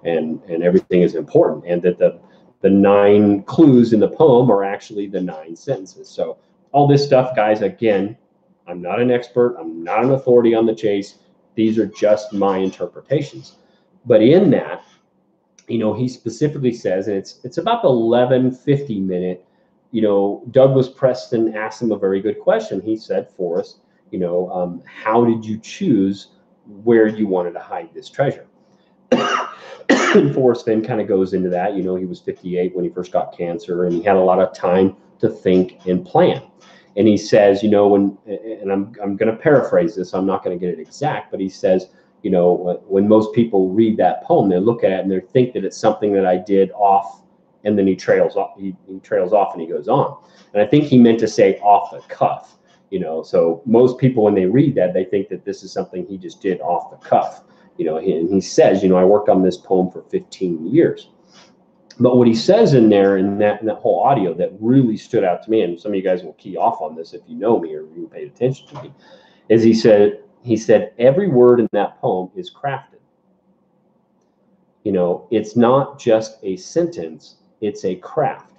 Speaker 1: and everything is important, and that the 9 clues in the poem are actually the 9 sentences. So all this stuff, guys, again, I'm not an expert, I'm not an authority on the chase. These are just my interpretations. But in that, you know, he specifically says, and it's about the 11:50 minute, you know, Douglas Preston asked him a very good question. He said, Forrest, you know, how did you choose where you wanted to hide this treasure? And Forrest Fenn kind of goes into that. You know, he was 58 when he first got cancer, and he had a lot of time to think and plan. And he says, you know, and I'm going to paraphrase this, I'm not going to get it exact, but he says, you know, when most people read that poem, they look at it and they think that it's something that I did off, and then he trails off. He trails off and he goes on. And I think he meant to say off the cuff, you know. So most people, when they read that, they think that this is something he just did off the cuff, you know. And he says, you know, I worked on this poem for 15 years. But what he says in there, in that whole audio, that really stood out to me, and some of you guys will key off on this if you know me or you paid attention to me, is he said every word in that poem is crafted. You know, it's not just a sentence, it's a craft.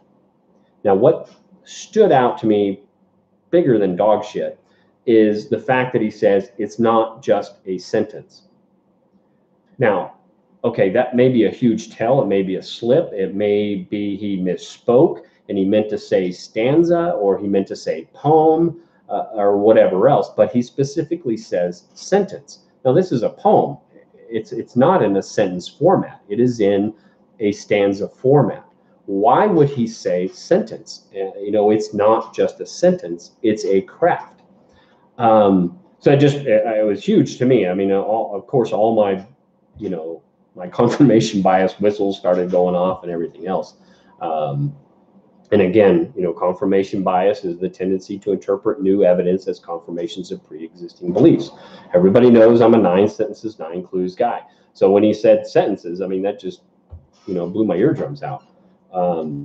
Speaker 1: Now, what stood out to me bigger than dog shit is the fact that he says it's not just a sentence. Now, okay, that may be a huge tell. It may be a slip. It may be he misspoke and he meant to say stanza, or he meant to say poem, or whatever else. But he specifically says sentence. Now, this is a poem. It's not in a sentence format. It is in a stanza format. Why would he say sentence? You know, it's not just a sentence. It's a craft. So it was huge to me. I mean, of course, all my, you know, my confirmation bias whistles started going off and everything else. And again, you know, confirmation bias is the tendency to interpret new evidence as confirmations of pre-existing beliefs. Everybody knows I'm a 9 sentences, 9 clues guy. So when he said sentences, I mean, that just, you know, blew my eardrums out. But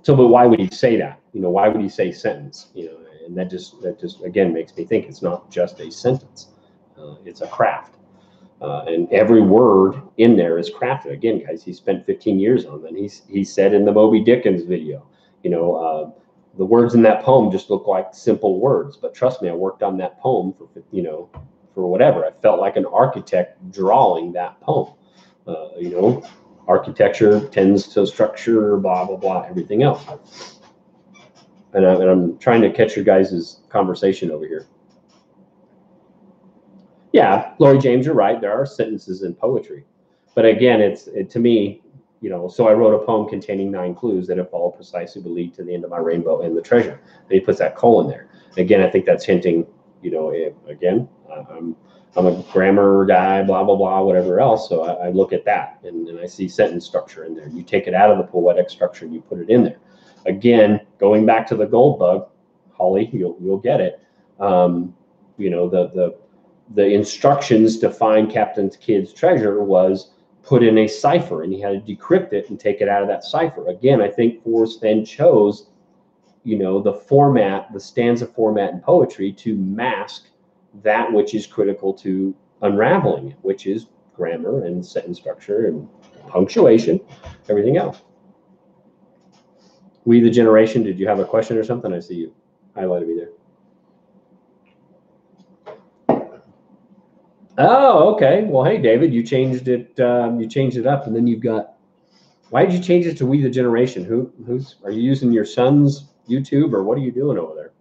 Speaker 1: why would he say that? You know, why would he say sentence? You know, and that just again makes me think it's not just a sentence. It's a craft. And every word in there is crafted. Again, guys, he spent 15 years on that. He said in the Moby Dickens video, you know, the words in that poem just look like simple words. But trust me, I worked on that poem for, you know, for whatever. I felt like an architect drawing that poem. You know, architecture tends to structure, blah, blah, blah, everything else. And I'm trying to catch your guys' conversation over here. Yeah, Lori James, you're right. There are sentences in poetry, but again, to me, you know, so I wrote a poem containing 9 clues that, if followed precisely, would lead to the end of my rainbow and the treasure. And he puts that colon there. Again, I think that's hinting, you know, again, I'm a grammar guy, blah, blah, blah, whatever else. So I look at that and I see sentence structure in there. You take it out of the poetic structure and you put it in there. Again, going back to the gold bug, Holly, you'll get it. You know, the instructions to find Captain Kidd's treasure was put in a cipher, and he had to decrypt it and take it out of that cipher. Again, I think Forrest Fenn chose, you know, the format, the stanza format in poetry to mask that which is critical to unraveling it, which is grammar and sentence structure and punctuation, everything else. We the Generation, did you have a question or something? I see you highlighted me there. Oh, okay. Well, hey, David, you changed it. You changed it up, and then you've got. Why did you change it to We the Generation? Who's are you using your son's YouTube, or what are you doing over there?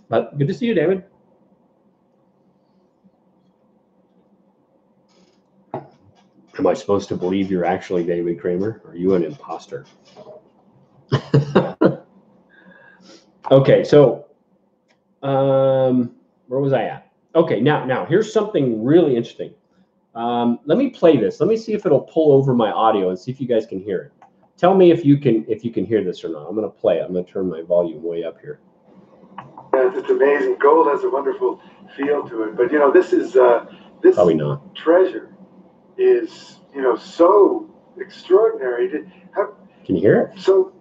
Speaker 1: But good to see you, David. Am I supposed to believe you're actually David Kramer? Or are you an imposter? Okay, so where was I at? Okay, now here's something really interesting. Let me play this. Let me see if it'll pull over my audio and see if you guys can hear it. Tell me if you can hear this or not. I'm going to play it. I'm going to turn my volume way up here.
Speaker 2: Yeah, it's amazing. Gold has a wonderful feel to it, but you know, this is this
Speaker 1: probably not.
Speaker 2: Treasure is, you know, so extraordinary.
Speaker 1: Can you hear it?
Speaker 2: So,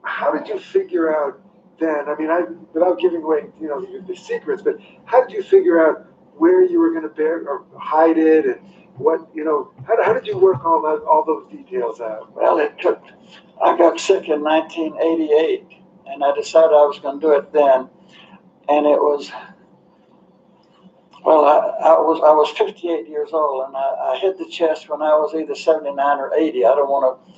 Speaker 2: how did you figure out then? I mean, without giving away, you know, the secrets, but how did you figure out where you were going to bear or hide it, and what, you know, how did you work all those details out?
Speaker 3: Well, I got sick in 1988, and I decided I was going to do it then, and it was. Well, I was 58 years old, and I hit the chest when I was either 79 or 80. I don't want to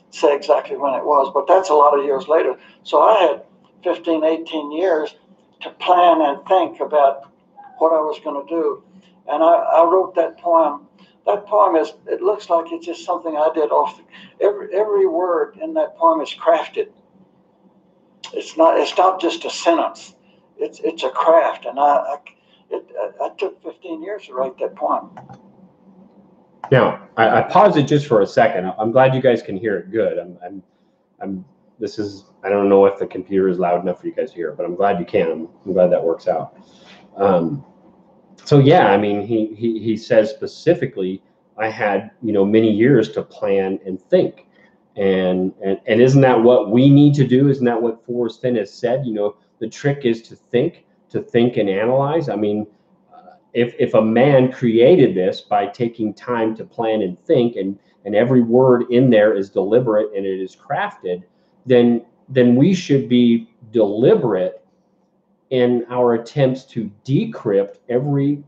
Speaker 3: say exactly when it was, but that's a lot of years later. So I had 15, 18 years to plan and think about what I was going to do. And I wrote that poem. That poem it looks like it's just something I did every word in that poem is crafted. It's not just a sentence. It's a craft, and I took 15 years to write that poem.
Speaker 1: Now, I paused it just for a second. I'm glad you guys can hear it good. I don't know if the computer is loud enough for you guys to hear, but I'm glad you can. I'm glad that works out. So yeah, I mean, he says specifically, I had, you know, many years to plan and think. And isn't that what we need to do? Isn't that what Forrest Fenn has said? You know, the trick is to think and analyze. I mean, if a man created this by taking time to plan and think, and every word in there is deliberate and it is crafted, then we should be deliberate in our attempts to decrypt every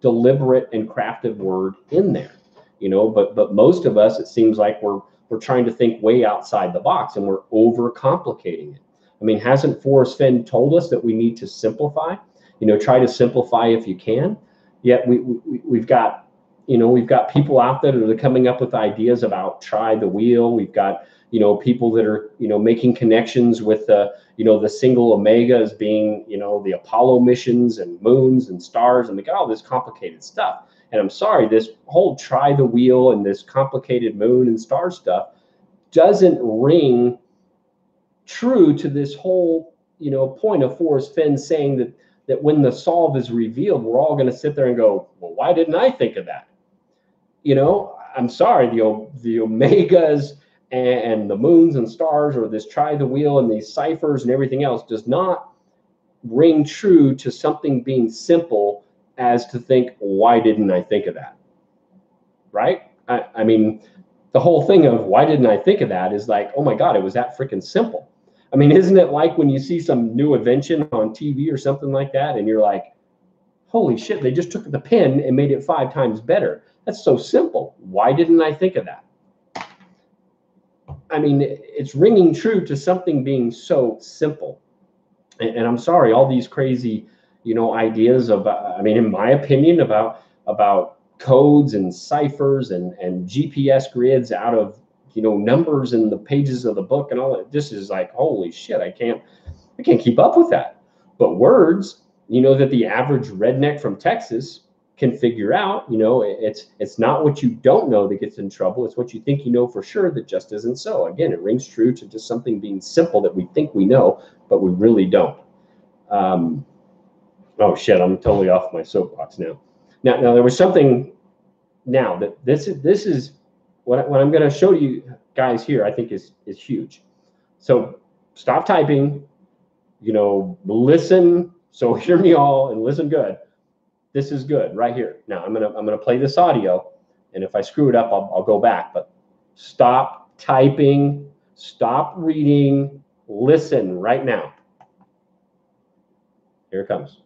Speaker 1: deliberate and crafted word in there. You know, but most of us, it seems like we're trying to think way outside the box, and we're overcomplicating it. I mean, hasn't Forrest Fenn told us that we need to simplify? You know, try to simplify if you can. Yet we've got, you know, we've got people out there that are coming up with ideas about try the wheel. We've got, you know, people that are, you know, making connections with the, you know, the single omega as being, you know, the Apollo missions and moons and stars, and they got all this complicated stuff. And I'm sorry, this whole try the wheel and this complicated moon and star stuff doesn't ring true to this whole, you know, point of Forrest Fenn saying that when the solve is revealed, we're all going to sit there and go, well, why didn't I think of that? You know, I'm sorry, the omegas and the moons and stars, or this try the wheel and these ciphers and everything else, does not ring true to something being simple as to think, why didn't I think of that? Right? I mean, the whole thing of why didn't I think of that is like, oh my God, it was that freaking simple. I mean, isn't it like when you see some new invention on TV or something like that, and you're like, holy shit, they just took the pen and made it 5 times better. That's so simple. Why didn't I think of that? I mean, it's ringing true to something being so simple. And I'm sorry, all these crazy, you know, ideas about, I mean, in my opinion, about codes and ciphers and GPS grids out of, you know, numbers in the pages of the book and all that. This is like, holy shit, I can't keep up with that. But words, you know, that the average redneck from Texas can figure out. You know, it's not what you don't know that gets in trouble. It's what you think you know for sure that just isn't so. Again, it rings true to just something being simple that we think we know, but we really don't. Oh shit, I'm totally off my soapbox now. Now there was something. Now that this is what I'm going to show you guys here, I think is huge. So stop typing. You know, listen. So hear me all and listen good. This is good right here. Now I'm gonna play this audio, and if I screw it up, I'll go back. But stop typing, stop reading, listen right now. Here it comes.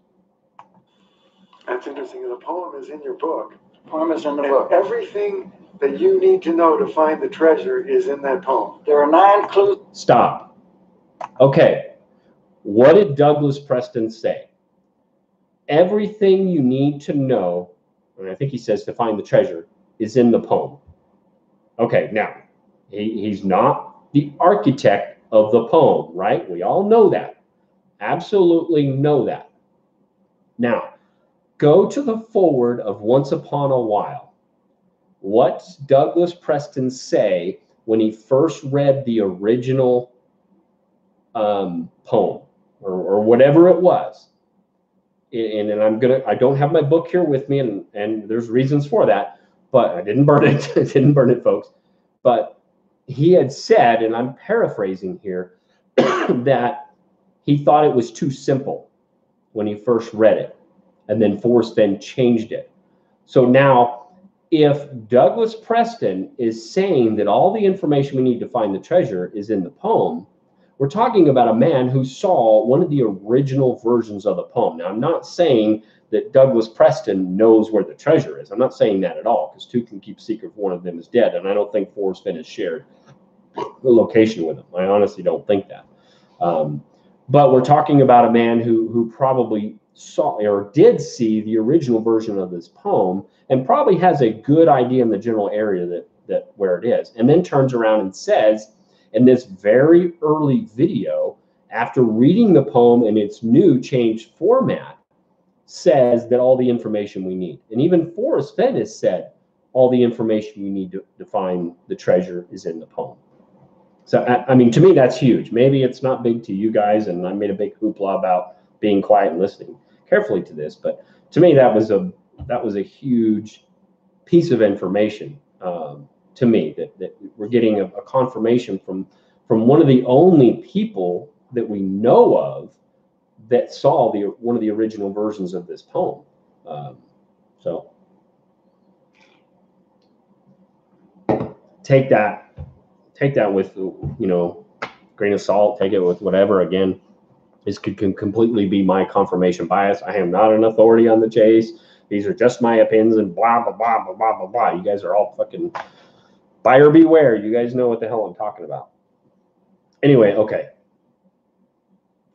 Speaker 2: That's interesting. The poem is in your book.
Speaker 3: The poem is in the book.
Speaker 2: Everything that you need to know to find the treasure is in that poem.
Speaker 3: There are 9 clues.
Speaker 1: Stop. Okay. What did Douglas Preston say? Everything you need to know, and I think he says to find the treasure, is in the poem. Okay, now, he's not the architect of the poem, right? We all know that. Absolutely know that. Now, go to the foreword of Once Upon a While. What's Douglas Preston say when he first read the original poem or whatever it was? And I don't have my book here with me, and there's reasons for that, but I didn't burn it. I didn't burn it, folks. But he had said, and I'm paraphrasing here, that he thought it was too simple when he first read it, and then Forrest Fenn changed it. So now, if Douglas Preston is saying that all the information we need to find the treasure is in the poem, we're talking about a man who saw one of the original versions of the poem. Now, I'm not saying that Douglas Preston knows where the treasure is. I'm not saying that at all, because two can keep secret if one of them is dead, and I don't think Forrest Fenn has shared the location with him. I honestly don't think that. But we're talking about a man who probably saw or did see the original version of this poem and probably has a good idea in the general area that where it is, and then turns around and says, in this very early video, after reading the poem in its new changed format, says that all the information we need. And even Forrest Fenn has said all the information you need to find the treasure is in the poem. So, I mean, to me, that's huge. Maybe it's not big to you guys, and I made a big hoopla about being quiet and listening carefully to this, but to me, that was a huge piece of information. To me, that we're getting a confirmation from one of the only people that we know of that saw one of the original versions of this poem. So take that with, you know, grain of salt. Take it with whatever. Again, this can completely be my confirmation bias. I am not an authority on the chase. These are just my opinions and blah blah blah blah blah blah blah. You guys are all fucking buyer beware. You guys know what the hell I'm talking about. Anyway, okay.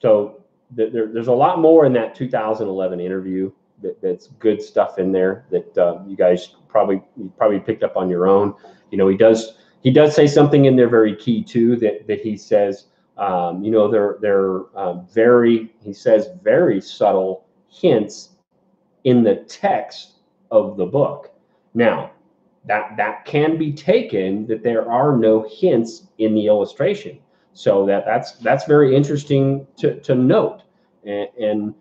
Speaker 1: So there's a lot more in that 2011 interview that's good stuff in there that you guys probably picked up on your own. You know, he does say something in there very key too, that he says, you know, they're very subtle hints in the text of the book. Now, that can be taken that there are no hints in the illustration. So that's very interesting to note. And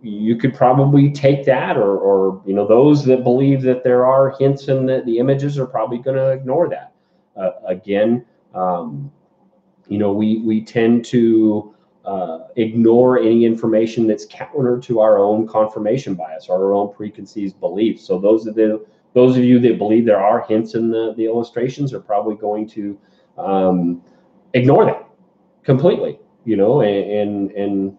Speaker 1: you could probably take that, or you know, those that believe that there are hints in the images are probably going to ignore that. Again, you know, we tend to ignore any information that's counter to our own confirmation bias or our own preconceived beliefs. So those of you that believe there are hints in the illustrations are probably going to ignore that completely, you know, and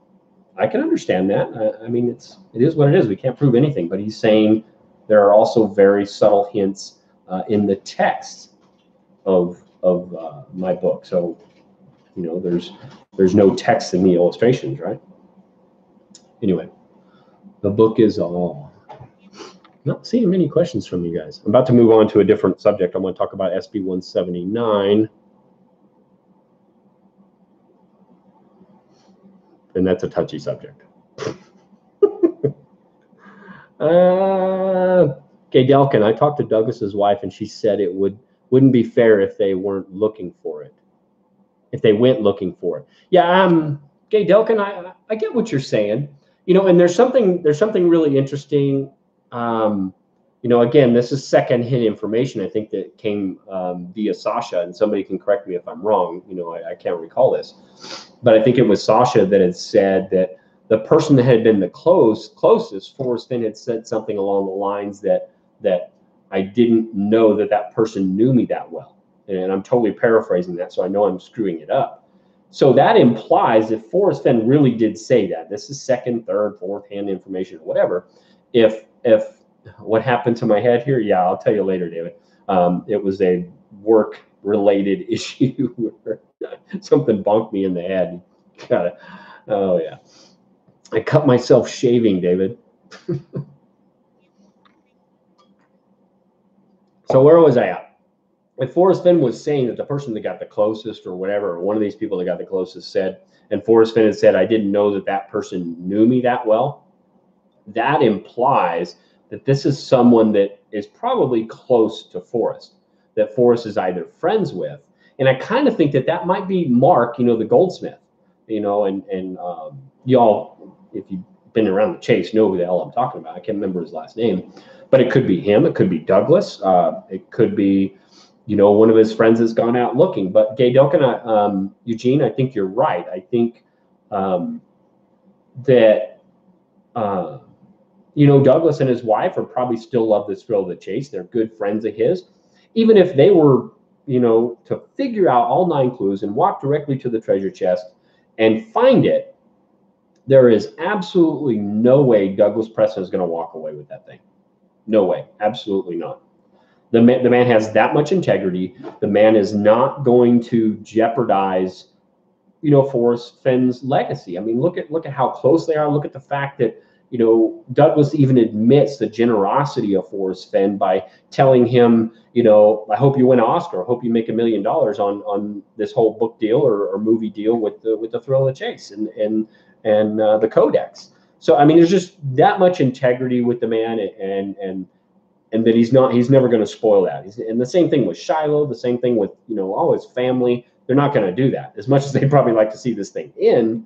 Speaker 1: I can understand that. I mean, it is what it is. We can't prove anything, but he's saying there are also very subtle hints in the text of my book. So, you know, there's no text in the illustrations, right? Anyway, the book is all. Not seeing many questions from you guys. I'm about to move on to a different subject. I want to talk about SB 179. And that's a touchy subject. Okay, Delkin, I talked to Douglas's wife, and she said it wouldn't be fair if they weren't looking for it. If they went looking for it. Yeah, okay, Delkin, I get what you're saying. You know, and there's something really interesting. You know, again, this is secondhand information, I think, that came via Sasha, and somebody can correct me if I'm wrong. You know, I can't recall this, but I think it was Sasha that had said that the person that had been the closest, Forrest Fenn, had said something along the lines that I didn't know that person knew me that well. And I'm totally paraphrasing that, so I know I'm screwing it up. So that implies if Forrest Fenn really did say that, this is second, third, fourth hand information or whatever. If what happened to my head here, yeah, I'll tell you later, David. It was a work-related issue where something bonked me in the head. Oh yeah, I cut myself shaving, David. So where was I at? If Forrest Fenn was saying that the person that got the closest or whatever, or one of these people that got the closest said, and Forrest Fenn had said, I didn't know that person knew me that well, that implies that this is someone that is probably close to Forrest, that Forrest is either friends with. And I kind of think that might be Mark, you know, the goldsmith, you know, and y'all, if you've been around the chase, know who the hell I'm talking about. I can't remember his last name, but it could be him. It could be Douglas. It could be, you know, one of his friends has gone out looking. But Gay Delkin, Eugene, I think you're right. I think that, you know, Douglas and his wife are probably still love this thrill of the chase. They're good friends of his. Even if they were, you know, to figure out all 9 clues and walk directly to the treasure chest and find it, there is absolutely no way Douglas Preston is going to walk away with that thing. No way. Absolutely not. The man has that much integrity. The man is not going to jeopardize, you know, Forrest Fenn's legacy. I mean, look at how close they are. Look at the fact that, you know, Douglas even admits the generosity of Forrest Fenn by telling him, you know, I hope you win an Oscar. I hope you make $1 million on this whole book deal or movie deal with the Thrill of the Chase and the Codex. So I mean, there's just that much integrity with the man, and that he's never going to spoil that. And the same thing with Shiloh. The same thing with, you know, all his family. They're not going to do that. As much as they'd probably like to see this thing in,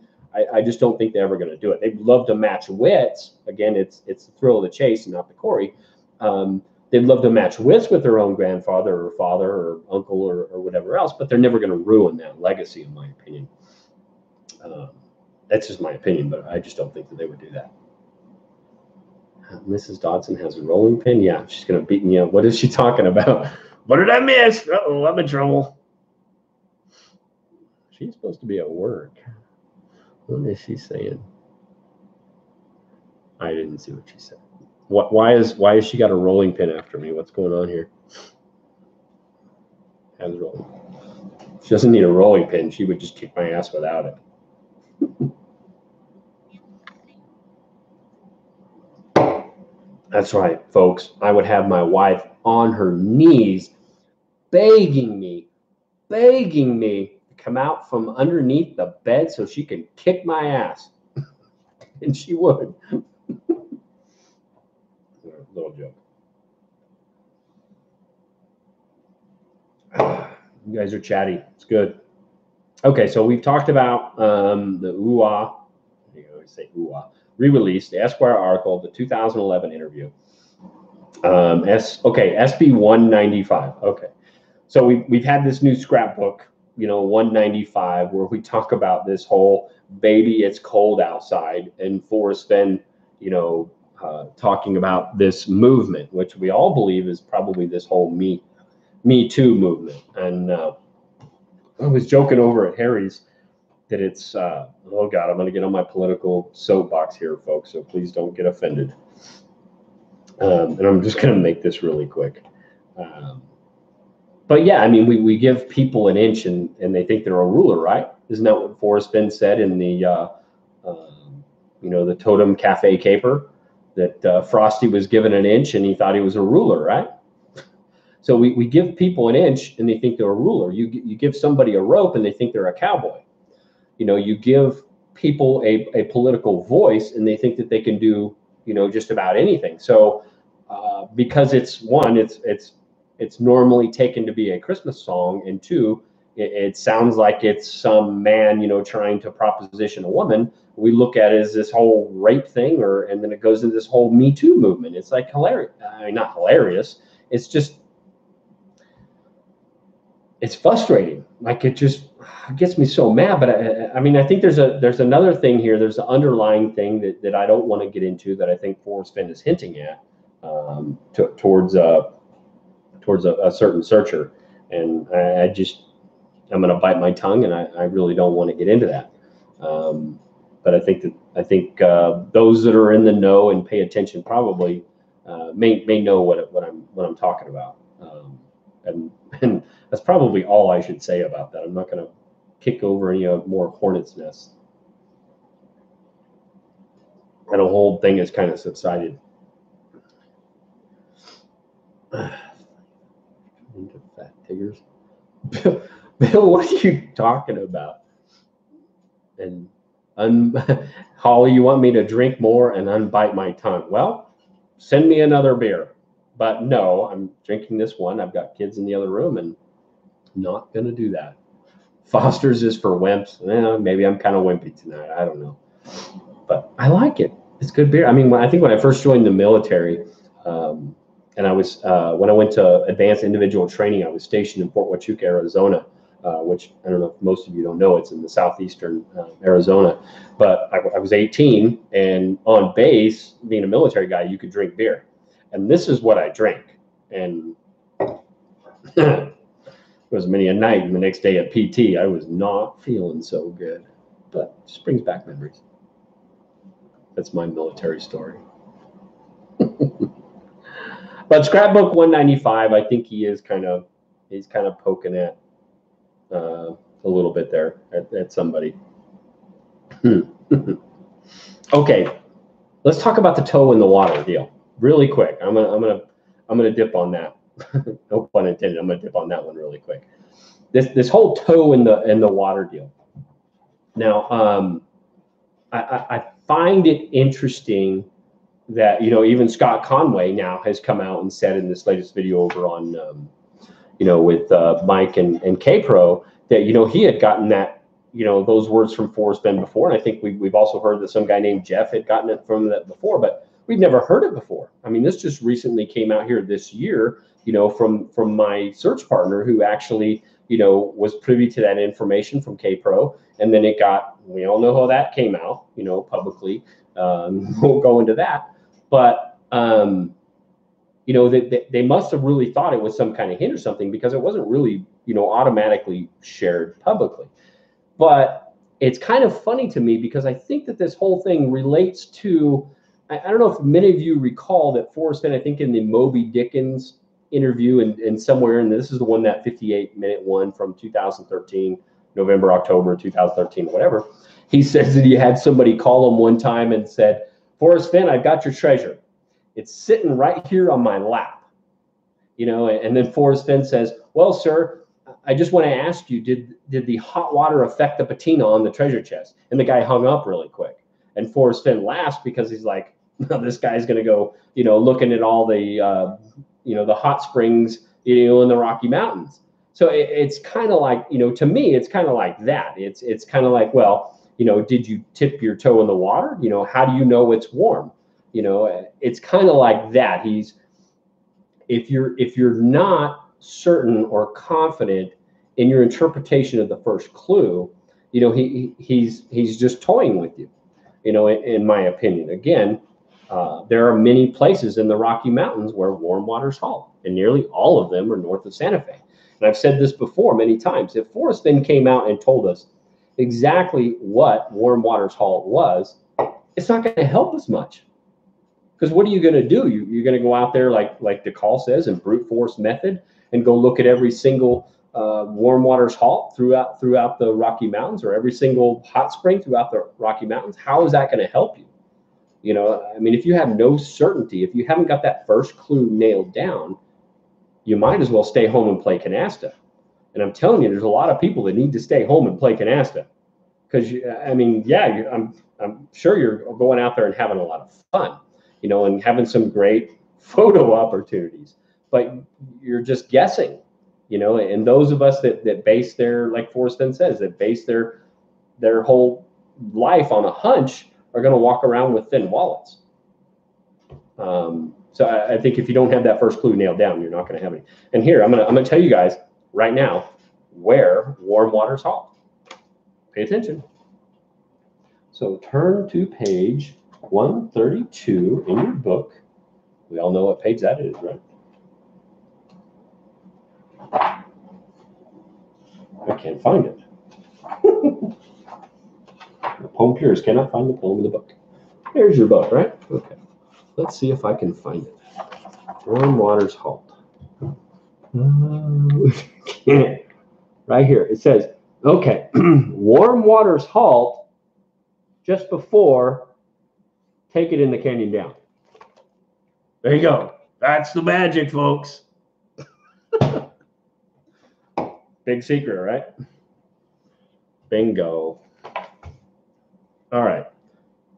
Speaker 1: I just don't think they're ever going to do it. They'd love to match wits. Again, it's the Thrill of the Chase and not the Corey. They'd love to match wits with their own grandfather or father or uncle or whatever else, but they're never going to ruin that legacy, in my opinion. That's just my opinion, but I just don't think that they would do that. Mrs. Dodson has a rolling pin. Yeah, she's going to beat me up. What is she talking about? What did I miss? Uh-oh, I'm in trouble. She's supposed to be at work. What is she saying? I didn't see what she said. Why is she got a rolling pin after me? What's going on here? Has rolling. She doesn't need a rolling pin. She would just kick my ass without it. That's right, folks. I would have my wife on her knees begging me to come out from underneath the bed so she could kick my ass. And she would. Little joke. You guys are chatty. It's good. Okay, so we've talked about the UA. You always say UA. Re-released, the Esquire article, the 2011 interview. SB 195. Okay, so we've had this new scrapbook, you know, 195, where we talk about this whole baby, it's cold outside, and Forrest Fenn, you know, talking about this movement, which we all believe is probably this whole Me Too movement. And I was joking over at Harry's that it's, oh God, I'm going to get on my political soapbox here, folks, so please don't get offended. And I'm just going to make this really quick. But yeah, I mean, we give people an inch and they think they're a ruler, right? Isn't that what Forrest Fenn said in the, you know, the Totem Cafe Caper? that Frosty was given an inch and he thought he was a ruler, right? So we give people an inch and they think they're a ruler. You give somebody a rope and they think they're a cowboy. You know, you give people a political voice and they think that they can do, you know, just about anything. So because it's normally taken to be a Christmas song, and two, it sounds like it's some man, you know, trying to proposition a woman. We look at it as this whole rape thing, and then it goes into this whole Me Too movement. It's like hilarious. I mean, not hilarious. It's just, it's frustrating. Like, it just gets me so mad. But I mean, I think there's another thing here. There's an underlying thing that I don't want to get into, that I think Forrest Fenn is hinting at towards a certain searcher. And I'm going to bite my tongue, and I really don't want to get into that. But I think those that are in the know and pay attention probably may know what I'm talking about. And that's probably all I should say about that. I'm not going to kick over any more hornet's nests. And the whole thing has kind of subsided. Into fat tigers. Bill, what are you talking about? And Holly, you want me to drink more and unbite my tongue? Well, send me another beer. But no, I'm drinking this one. I've got kids in the other room, and not going to do that. Foster's is for wimps. Maybe I'm kind of wimpy tonight. I don't know. But I like it. It's good beer. I mean, I think when I first joined the military, and I was when I went to advanced individual training, I was stationed in Fort Huachuca, Arizona, which I don't know if most of you don't know. It's in the southeastern Arizona. But I was 18, and on base, being a military guy, you could drink beer. And this is what I drank. And it was many a night. And the next day at PT, I was not feeling so good. But it just brings back memories. That's my military story. But Scrapbook 195, I think he's kind of poking at a little bit there at somebody. Okay, let's talk about the toe in the water deal really quick. I'm gonna dip on that. No pun intended. I'm gonna dip on that one really quick. This whole toe in the water deal. Now, I find it interesting that, you know, even Scott Conway now has come out and said in this latest video over on, you know, with Mike and K-Pro, that, you know, he had gotten that, you know, those words from Forrest Fenn before. And I think we've also heard that some guy named Jeff had gotten it from that before, but we've never heard it before. I mean, this just recently came out here this year, you know, from my search partner, who actually, you know, was privy to that information from K-Pro. And then we all know how that came out, you know, publicly. Won't go into that. But, you know, they must have really thought it was some kind of hint or something, because it wasn't really, you know, automatically shared publicly. But it's kind of funny to me, because I think that this whole thing relates to, I don't know if many of you recall that Forrest Fenn, I think in the Moby Dickens interview and somewhere, and this is the one, that 58-minute one from 2013, November, October 2013, whatever, he says that he had somebody call him one time and said, "Forrest Fenn, I've got your treasure. It's sitting right here on my lap." You know, and then Forrest Fenn says, "Well, sir, I just want to ask you, did the hot water affect the patina on the treasure chest?" And the guy hung up really quick. And Forrest Fenn laughs, because he's like, "No, this guy's going to go, you know, looking at all the, you know, the hot springs, you know, in the Rocky Mountains." So it's kind of like, you know, to me, it's kind of like that. It's kind of like, well, you know, did you tip your toe in the water? You know, how do you know it's warm? You know, it's kind of like that. If you're not certain or confident in your interpretation of the first clue, you know, he's just toying with you. You know, in my opinion, again, there are many places in the Rocky Mountains where warm water's halt, and nearly all of them are north of Santa Fe. And I've said this before many times. If Forrest Fenn came out and told us exactly what warm water's halt was, it's not going to help us much. Because what are you going to do? You're going to go out there, like DeCall says, and brute force method, and go look at every single warm water's halt throughout the Rocky Mountains, or every single hot spring throughout the Rocky Mountains. How is that going to help you? You know, I mean, if you have no certainty, if you haven't got that first clue nailed down, you might as well stay home and play canasta. And I'm telling you, there's a lot of people that need to stay home and play canasta. Because, I mean, yeah, I'm sure you're going out there and having a lot of fun, you know, and having some great photo opportunities. But you're just guessing, you know, and those of us that base their, like Forrest Fenn says, that base their whole life on a hunch are going to walk around with thin wallets. So I think if you don't have that first clue nailed down, you're not going to have any. And here, I'm gonna tell you guys right now where warm waters halt. Pay attention. So turn to page 132 in your book. We all know what page that is, right? I can't find it. The poem curious cannot find the poem in the book. There's your book, right? Okay. Let's see if I can find it. Warm waters halt. Right here. It says, okay, warm waters halt just before take it in the canyon down. There you go. That's the magic, folks. Big secret, right? Bingo. All right.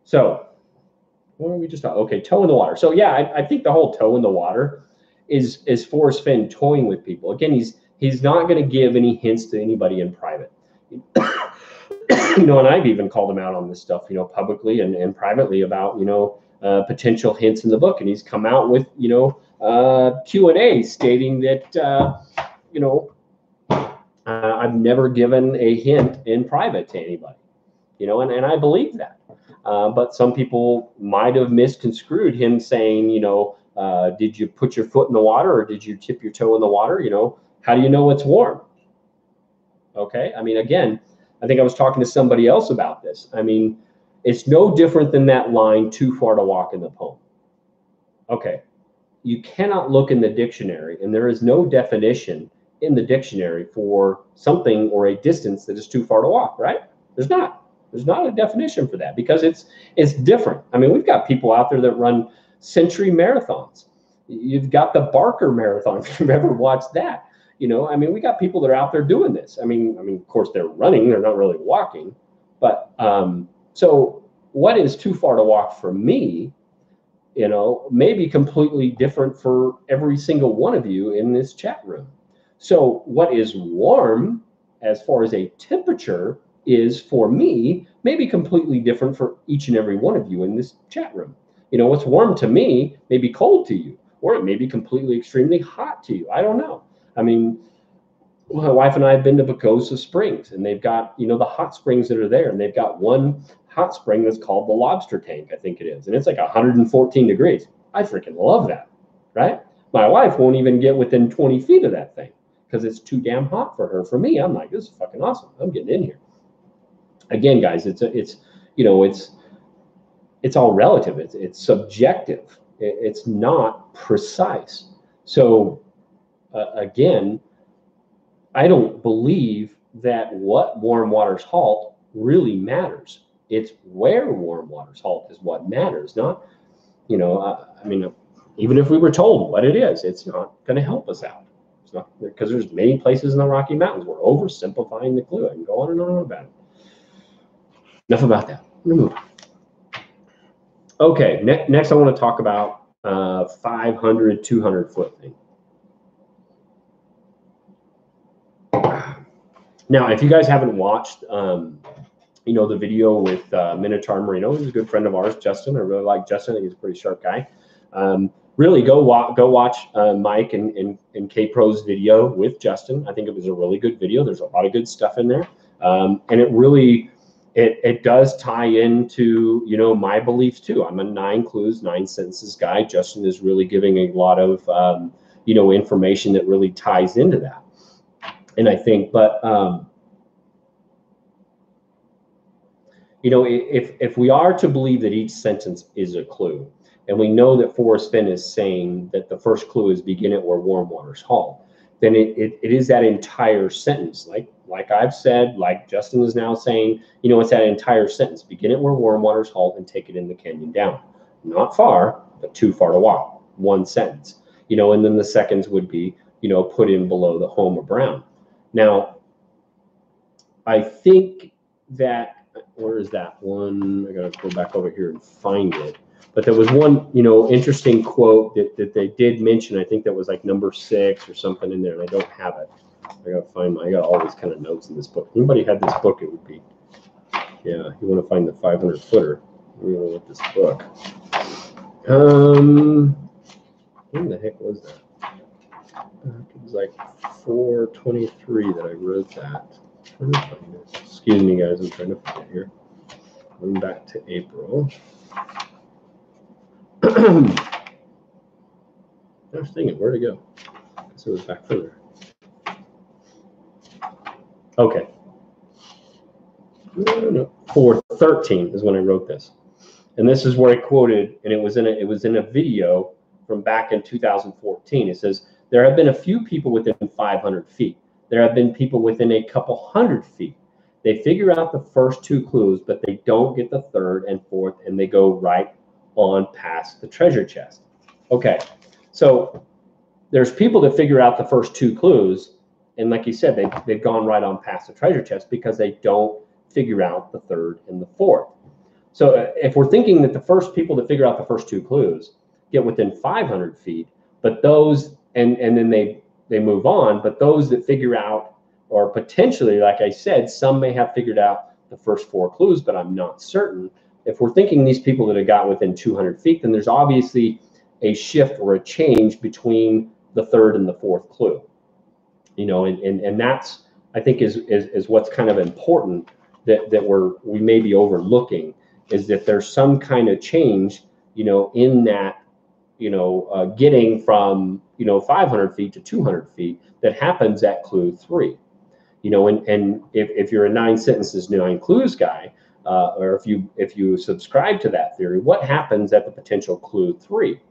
Speaker 1: So, what are we just talking? Okay, toe in the water. So yeah, I think the whole toe in the water is Forrest Fenn toying with people. Again, he's not going to give any hints to anybody in private. You know, and I've even called him out on this stuff, you know, publicly and privately about, you know, potential hints in the book. And he's come out with, you know, Q&A stating that, you know, I've never given a hint in private to anybody, you know, and I believe that. But some people might have misconstrued him saying, you know, did you put your foot in the water or did you tip your toe in the water? You know, how do you know it's warm? Okay. I mean, again, I think I was talking to somebody else about this. I mean, it's no different than that line, too far to walk in the poem. Okay. You cannot look in the dictionary, and there is no definition in the dictionary for something or a distance that is too far to walk, right? There's not. There's not a definition for that because it's different. I mean, we've got people out there that run century marathons. You've got the Barker Marathon, if you've ever watched that. You know, I mean, we got people that are out there doing this. I mean, of course, they're running, they're not really walking. But so what is too far to walk for me, you know, may be completely different for every single one of you in this chat room. So what is warm as far as a temperature is for me may be completely different for each and every one of you in this chat room. You know, what's warm to me may be cold to you, or it may be completely extremely hot to you. I don't know. I mean, my wife and I have been to Pagosa Springs, and they've got, you know, the hot springs that are there, and they've got one hot spring that's called the Lobster Tank, I think it is, and it's like 114 degrees. I freaking love that, right? My wife won't even get within 20 feet of that thing because it's too damn hot for her. For me, I'm like, this is fucking awesome. I'm getting in here. Again, guys, it's you know, it's all relative. It's subjective. It's not precise. So again, I don't believe that what warm waters halt really matters. It's where warm waters halt is what matters, not, you know, I mean, even if we were told what it is, it's not going to help us out. It's not, because there's many places in the Rocky Mountains. We're oversimplifying the clue. I can go on and on about it. Enough about that. I'm going to move on. Okay, next I want to talk about 500, 200 foot thing. Now, if you guys haven't watched, you know, the video with Minotaur Marino, who's a good friend of ours, Justin. I really like Justin. I think he's a pretty sharp guy. Really go watch Mike and K-Pro's video with Justin. I think it was a really good video. There's a lot of good stuff in there. And it really, it does tie into, you know, my beliefs too. I'm a 9 clues, 9 sentences guy. Justin is really giving a lot of, you know, information that really ties into that. And I think, but, you know, if we are to believe that each sentence is a clue, and we know that Forrest Fenn is saying that the first clue is begin at where warm waters halt, then it is that entire sentence. Like I've said, like Justin is now saying, you know, it's that entire sentence. Begin at where warm waters halt and take it in the canyon down. not far, but too far to walk. One sentence, you know, and then the seconds would be, you know, put in below the home or brown. Now, I think that, where is that one? I got to go back over here and find it. But there was one, you know, interesting quote that they did mention. I think that was like number 6 or something in there, and I don't have it. I got to find I got all these kind of notes in this book. If anybody had this book, it would be, yeah, you want to find the 500 footer. We're going to look at this book. When the heck was that? It was like 4/23 that I wrote that. Excuse me, guys. I'm trying to find it here. Going back to April. I was thinking, where'd it go? I guess it was back further. Okay. No. 4/13 is when I wrote this, and this is where I quoted, and it was in a video from back in 2014. It says, there have been a few people within 500 feet. There have been people within a couple hundred feet. They figure out the first 2 clues, but they don't get the 3rd and 4th, and they go right on past the treasure chest. Okay, so there's people that figure out the first 2 clues, and like you said, they've gone right on past the treasure chest because they don't figure out the 3rd and the 4th. So if we're thinking that the first people that figure out the first 2 clues get within 500 feet, but those, and then they move on, but those that figure out, or potentially, like I said, some may have figured out the first 4 clues, but I'm not certain. If we're thinking these people that have got within 200 feet, then there's obviously a shift or a change between the 3rd and the 4th clue. You know, and that's, I think, is what's kind of important that we may be overlooking, is that there's some kind of change, you know, in that, you know, getting from, you know, 500 feet to 200 feet that happens at clue 3. You know, and if you're a 9 sentences, 9 clues guy, or if you subscribe to that theory, what happens at the potential clue 3?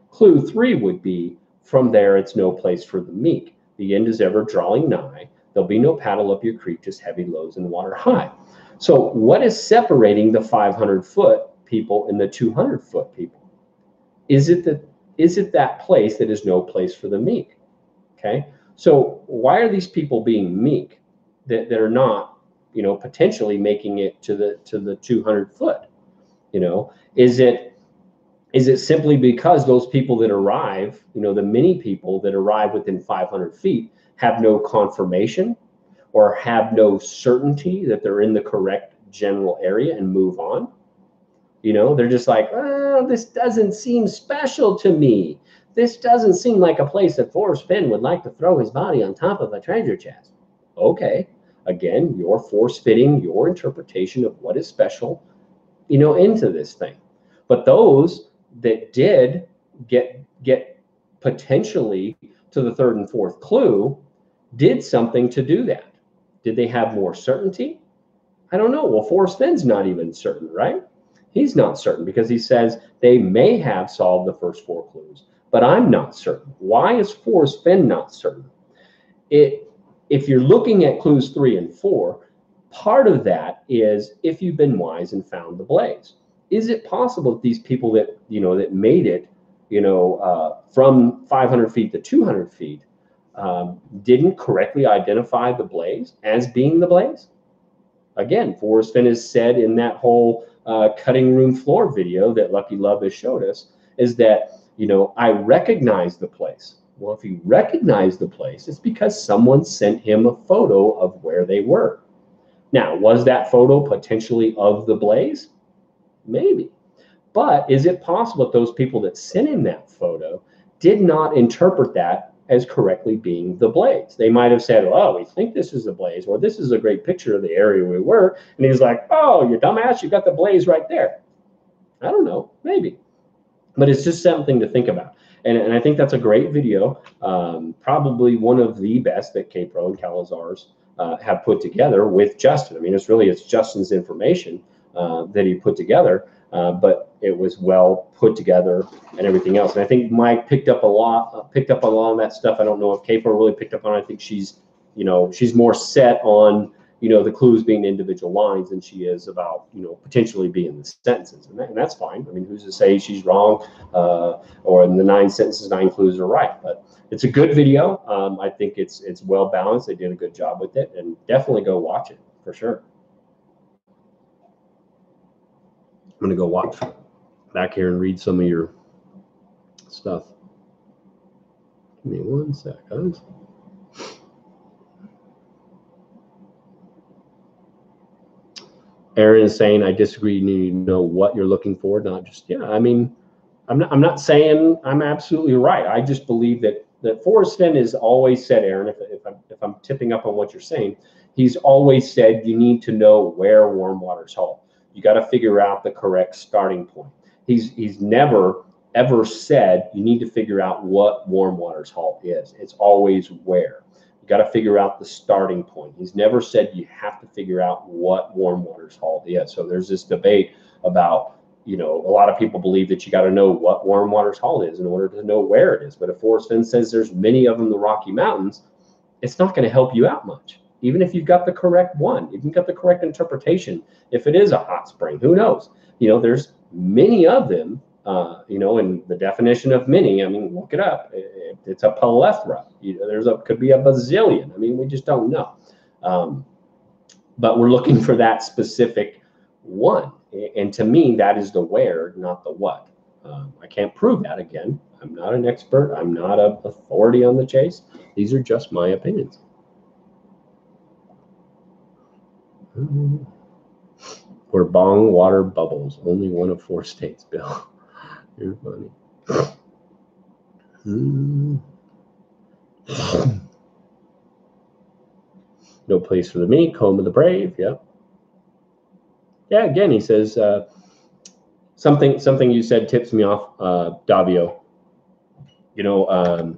Speaker 1: Clue 3 would be, from there it's no place for the meek. The end is ever drawing nigh. There'll be no paddle up your creek, just heavy lows and water high. So what is separating the 500-foot people and the 200-foot people? Is it that place that is no place for the meek? Okay, so why are these people being meek that are not, you know, potentially making it to the 200-foot? You know, is it simply because those people that arrive, you know, the many people that arrive within 500 feet have no confirmation or have no certainty that they're in the correct general area and move on? You know, they're just like, oh, this doesn't seem special to me. This doesn't seem like a place that Forrest Fenn would like to throw his body on top of a treasure chest. Okay, again, you're force-fitting your interpretation of what is special, you know, into this thing. But those that did get potentially to the 3rd and 4th clue did something to do that. Did they have more certainty? I don't know. Well, Forrest Fenn's not even certain, right? He's not certain because he says they may have solved the first 4 clues, but I'm not certain. Why is Forrest Fenn not certain? If you're looking at clues 3 and 4, part of that is if you've been wise and found the blaze. Is it possible that these people that, you know, that made it, you know, from 500 feet to 200 feet didn't correctly identify the blaze as being the blaze? Again, Forrest Fenn has said in that whole cutting room floor video that Lucky Love has showed us, is that, you know, I recognize the place. Well, if you recognize the place, it's because someone sent him a photo of where they were. Now, was that photo potentially of the blaze? Maybe. But is it possible that those people that sent him that photo did not interpret that as correctly being the blaze? They might have said, oh, we think this is the blaze, or this is a great picture of the area we were. And he's like, oh, you dumbass, you got the blaze right there. I don't know, maybe. But it's just something to think about. And I think that's a great video, probably one of the best that K-Pro and Calazars have put together with Justin. I mean, it's Justin's information that he put together, but it was well put together and everything else. And I think Mike picked up a lot of that stuff. I don't know if K-Pro really picked up on it. I think she's, you know, she's more set on, you know, the clues being individual lines than she is about, you know, potentially being the sentences. And that's fine. I mean, who's to say she's wrong, or in the 9 sentences, 9 clues are right? But it's a good video. I think it's well balanced. They did a good job with it, and definitely go watch it for sure. I'm going to go watch back here and read some of your stuff. Give me 1 sec, guys. Aaron is saying, I disagree. You need to know what you're looking for, not just, yeah. I mean, I'm not saying I'm absolutely right. I just believe that Forrest Fenn has always said, Aaron, if I'm tipping up on what you're saying, he's always said you need to know where warm water's halt. You got to figure out the correct starting point. He's never ever said you need to figure out what warm water's halt is. It's always where. You got to figure out the starting point. He's never said you have to figure out what warm water's halt is. So there's this debate about, you know, a lot of people believe that you got to know what warm water's halt is in order to know where it is. But if Forrest Fenn says there's many of them in the Rocky Mountains, it's not going to help you out much. Even if you've got the correct one, if you've got the correct interpretation, if it is a hot spring, who knows? You know, there's many of them, you know, and the definition of many, I mean, look it up. It's a plethora. You know, could be a bazillion. I mean, we just don't know. But we're looking for that specific one. And to me, that is the where, not the what. I can't prove that. Again, I'm not an expert. I'm not an authority on the chase. These are just my opinions. Where bong water bubbles, only one of 4 states, Bill. You're funny. No place for the meek, home of the brave. Yep. Yeah, again, he says, something you said tips me off, Davio. You know,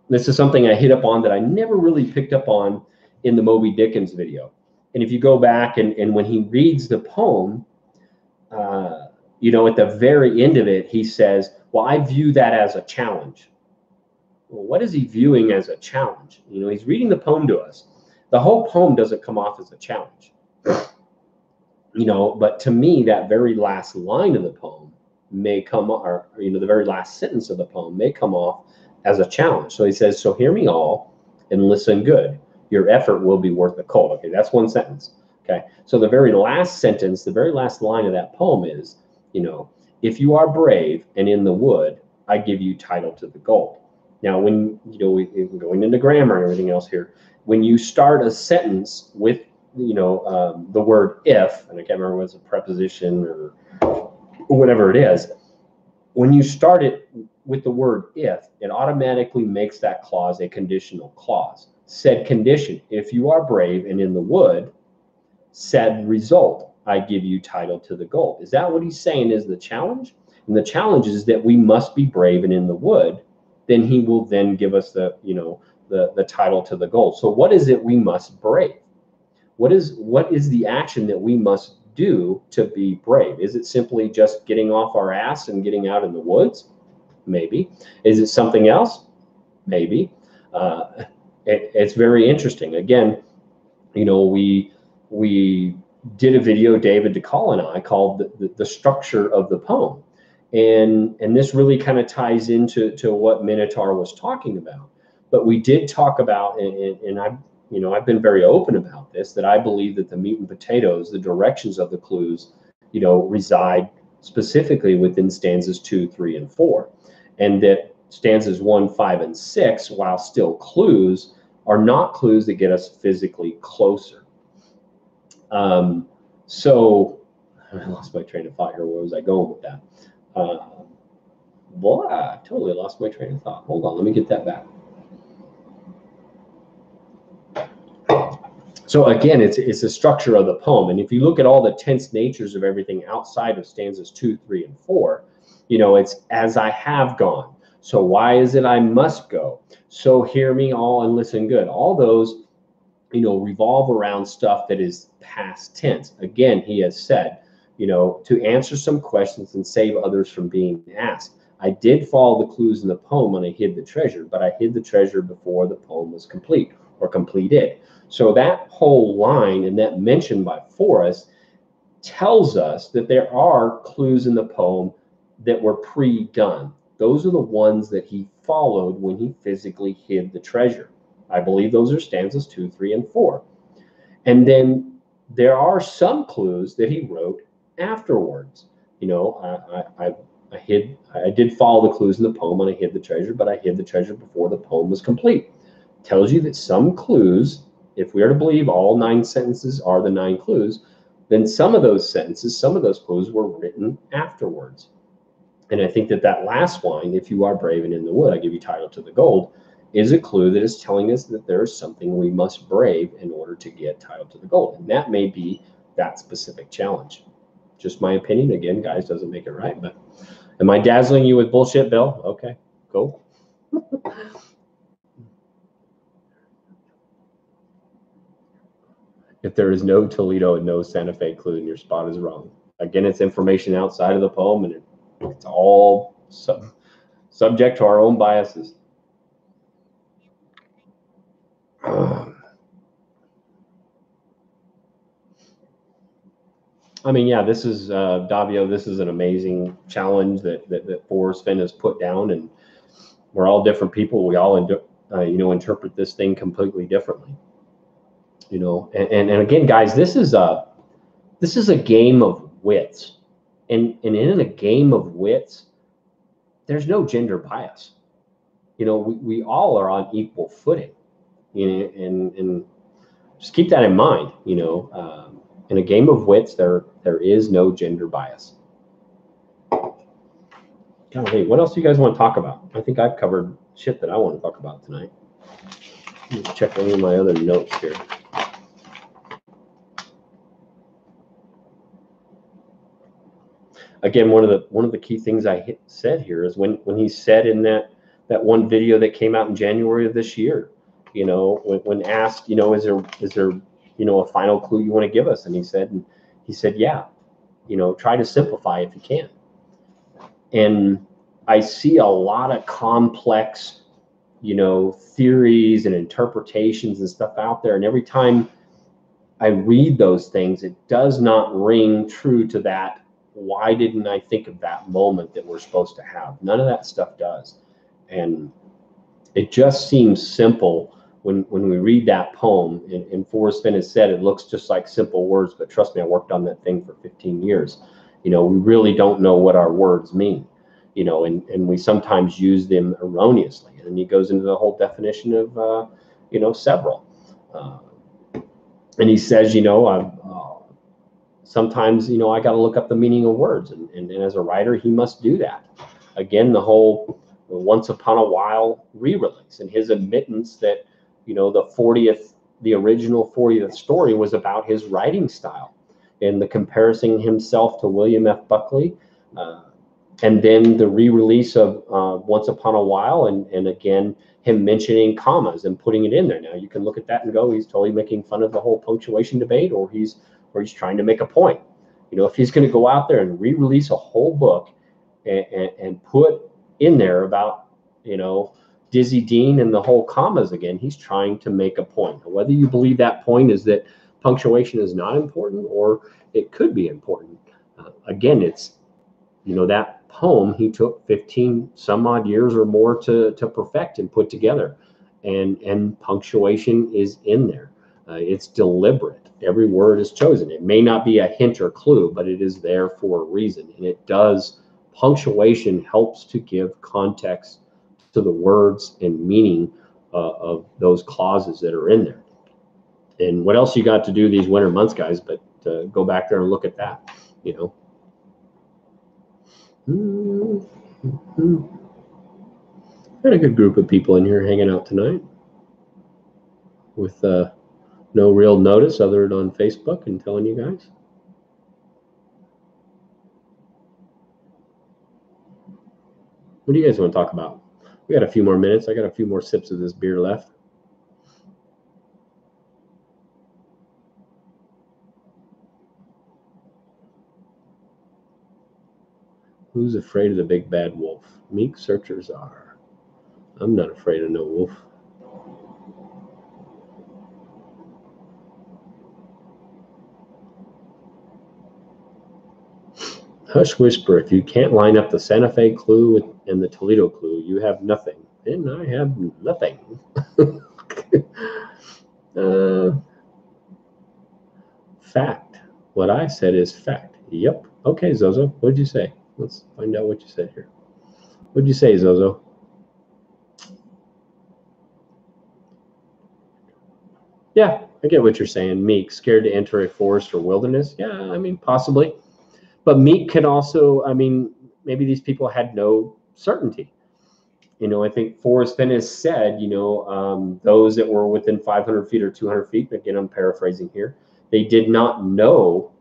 Speaker 1: this is something I hit up on that I never really picked up on in the Moby Dickens video. And if you go back and when he reads the poem, you know, at the very end of it, he says, well, I view that as a challenge. Well, what is he viewing as a challenge? You know, he's reading the poem to us. The whole poem doesn't come off as a challenge. You know, but to me, that very last line of the poem may come, or, you know, the very last sentence of the poem may come off as a challenge. So he says, so hear me all and listen good. Your effort will be worth the cold. Okay, that's 1 sentence. Okay, so the very last sentence, the very last line of that poem is, you know, if you are brave and in the wood, I give you title to the gold. Now, when, you know, we're going into grammar and everything else here, when you start a sentence with, you know, the word if, and I can't remember what's a preposition or whatever it is, when you start it with the word if, it automatically makes that clause a conditional clause. Said condition, if you are brave and in the wood, said result, I give you title to the gold. Is that what he's saying is the challenge? And the challenge is that we must be brave and in the wood. Then he will then give us the, you know, the title to the gold. So what is it we must brave? What is the action that we must do to be brave? Is it simply just getting off our ass and getting out in the woods? Maybe. Is it something else? Maybe. It's very interesting. Again, you know, we did a video, David DeCall and I, called the structure of the poem. And this really kind of ties into what Minotaur was talking about. But we did talk about, and I've been very open about this, that I believe that the meat and potatoes, the directions of the clues, you know, reside specifically within stanzas 2, 3, and 4. And that stanzas 1, 5, and 6, while still clues, are not clues that get us physically closer. So I lost my train of thought here. Where was I going with that? Boy, I totally lost my train of thought. Hold on, let me get that back. So again, it's the structure of the poem. And if you look at all the tense natures of everything outside of stanzas 2, 3, and 4, you know, it's as I have gone. So why is it I must go? So hear me all and listen good. All those, you know, revolve around stuff that is past tense. Again, he has said, you know, to answer some questions and save others from being asked. I did follow the clues in the poem when I hid the treasure, but I hid the treasure before the poem was complete or completed. So that whole line and that mention by Forrest tells us that there are clues in the poem that were pre-done. Those are the ones that he followed when he physically hid the treasure. I believe those are stanzas 2, 3, and 4. And then there are some clues that he wrote afterwards. You know, I did follow the clues in the poem and I hid the treasure, but I hid the treasure before the poem was complete. Tells you that some clues, if we are to believe all 9 sentences are the 9 clues, then some of those sentences, some of those clues were written afterwards. And I think that that last line, if you are brave and in the wood, I give you title to the gold, is a clue that is telling us that there is something we must brave in order to get title to the gold. And that may be that specific challenge. Just my opinion. Again, guys, doesn't make it right. But am I dazzling you with bullshit, Bill? Okay, cool. If there is no Toledo and no Santa Fe clue, then your spot is wrong. Again, it's information outside of the poem, and it's all subject to our own biases. I mean, yeah, this is Davio. This is an amazing challenge that Forrest Fenn has put down, and we're all different people. We all interpret this thing completely differently. You know, and again, guys, this is a game of wits, and in a game of wits, there's no gender bias. You know, we all are on equal footing, you know, and just keep that in mind. You know, in a game of wits, there is no gender bias. Golly, what else do you guys want to talk about? I think I've covered shit that I want to talk about tonight. Let me check any of my other notes here. Again, one of the key things I said here is when he said in that one video that came out in January of this year, you know, when asked, you know, is there you know, a final clue you want to give us, and he said, yeah, you know, try to simplify if you can. And I see a lot of complex, you know, theories and interpretations and stuff out there, and every time I read those things, it does not ring true to that. Why didn't I think of that moment that we're supposed to have? None of that stuff does. And it just seems simple when we read that poem. And Forrest Fenn has said it looks just like simple words, but trust me, I worked on that thing for 15 years. You know, we really don't know what our words mean, you know, and we sometimes use them erroneously. And he goes into the whole definition of, you know, several. And he says, you know, sometimes, you know, I got to look up the meaning of words. And as a writer, he must do that. Again, the whole Once Upon a While re-release and his admittance that, you know, the original 40th story was about his writing style and the comparison himself to William F. Buckley. And then the re-release of Once Upon a While, and again, him mentioning commas and putting it in there. Now you can look at that and go, he's totally making fun of the whole punctuation debate, or he's trying to make a point. You know, if he's going to go out there and re-release a whole book and put in there about, you know, Dizzy Dean and the whole commas again, he's trying to make a point. Whether you believe that point is that punctuation is not important or it could be important. Again, it's, you know, that poem he took 15 some odd years or more to perfect and put together, and punctuation is in there. It's deliberate. Every word is chosen. It may not be a hint or clue, but it is there for a reason. And it does, punctuation helps to give context to the words and meaning of those clauses that are in there. And what else you got to do these winter months, guys, but go back there and look at that, you know. Got a good group of people in here hanging out tonight with no real notice other than on Facebook and telling you guys. What do you guys want to talk about? We got a few more minutes. I got a few more sips of this beer left. Who's afraid of the big bad wolf? Meek searchers are. I'm not afraid of no wolf. Hush Whisper, if you can't line up the Santa Fe clue and the Toledo clue, you have nothing. And I have nothing. Fact. What I said is fact. Yep. Okay, Zozo. What'd you say? Let's find out what you said here. What'd you say, Zozo? Yeah, I get what you're saying. Meek, scared to enter a forest or wilderness? Yeah, I mean, possibly. But meek can also, I mean, maybe these people had no certainty. You know, I think Forrest Fenn has said, you know, those that were within 500 feet or 200 feet, again, I'm paraphrasing here, they did not know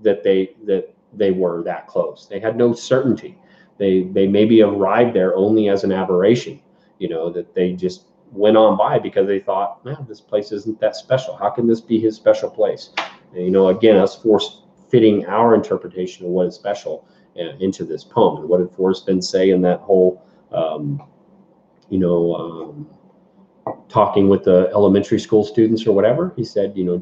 Speaker 1: that they were that close. They had no certainty. They maybe arrived there only as an aberration, you know, that they just went on by because they thought, man, this place isn't that special. How can this be his special place? And, you know, again, us force fitting our interpretation of what is special into this poem. And what did Forrest Fenn say in that whole, talking with the elementary school students or whatever? He said, you know,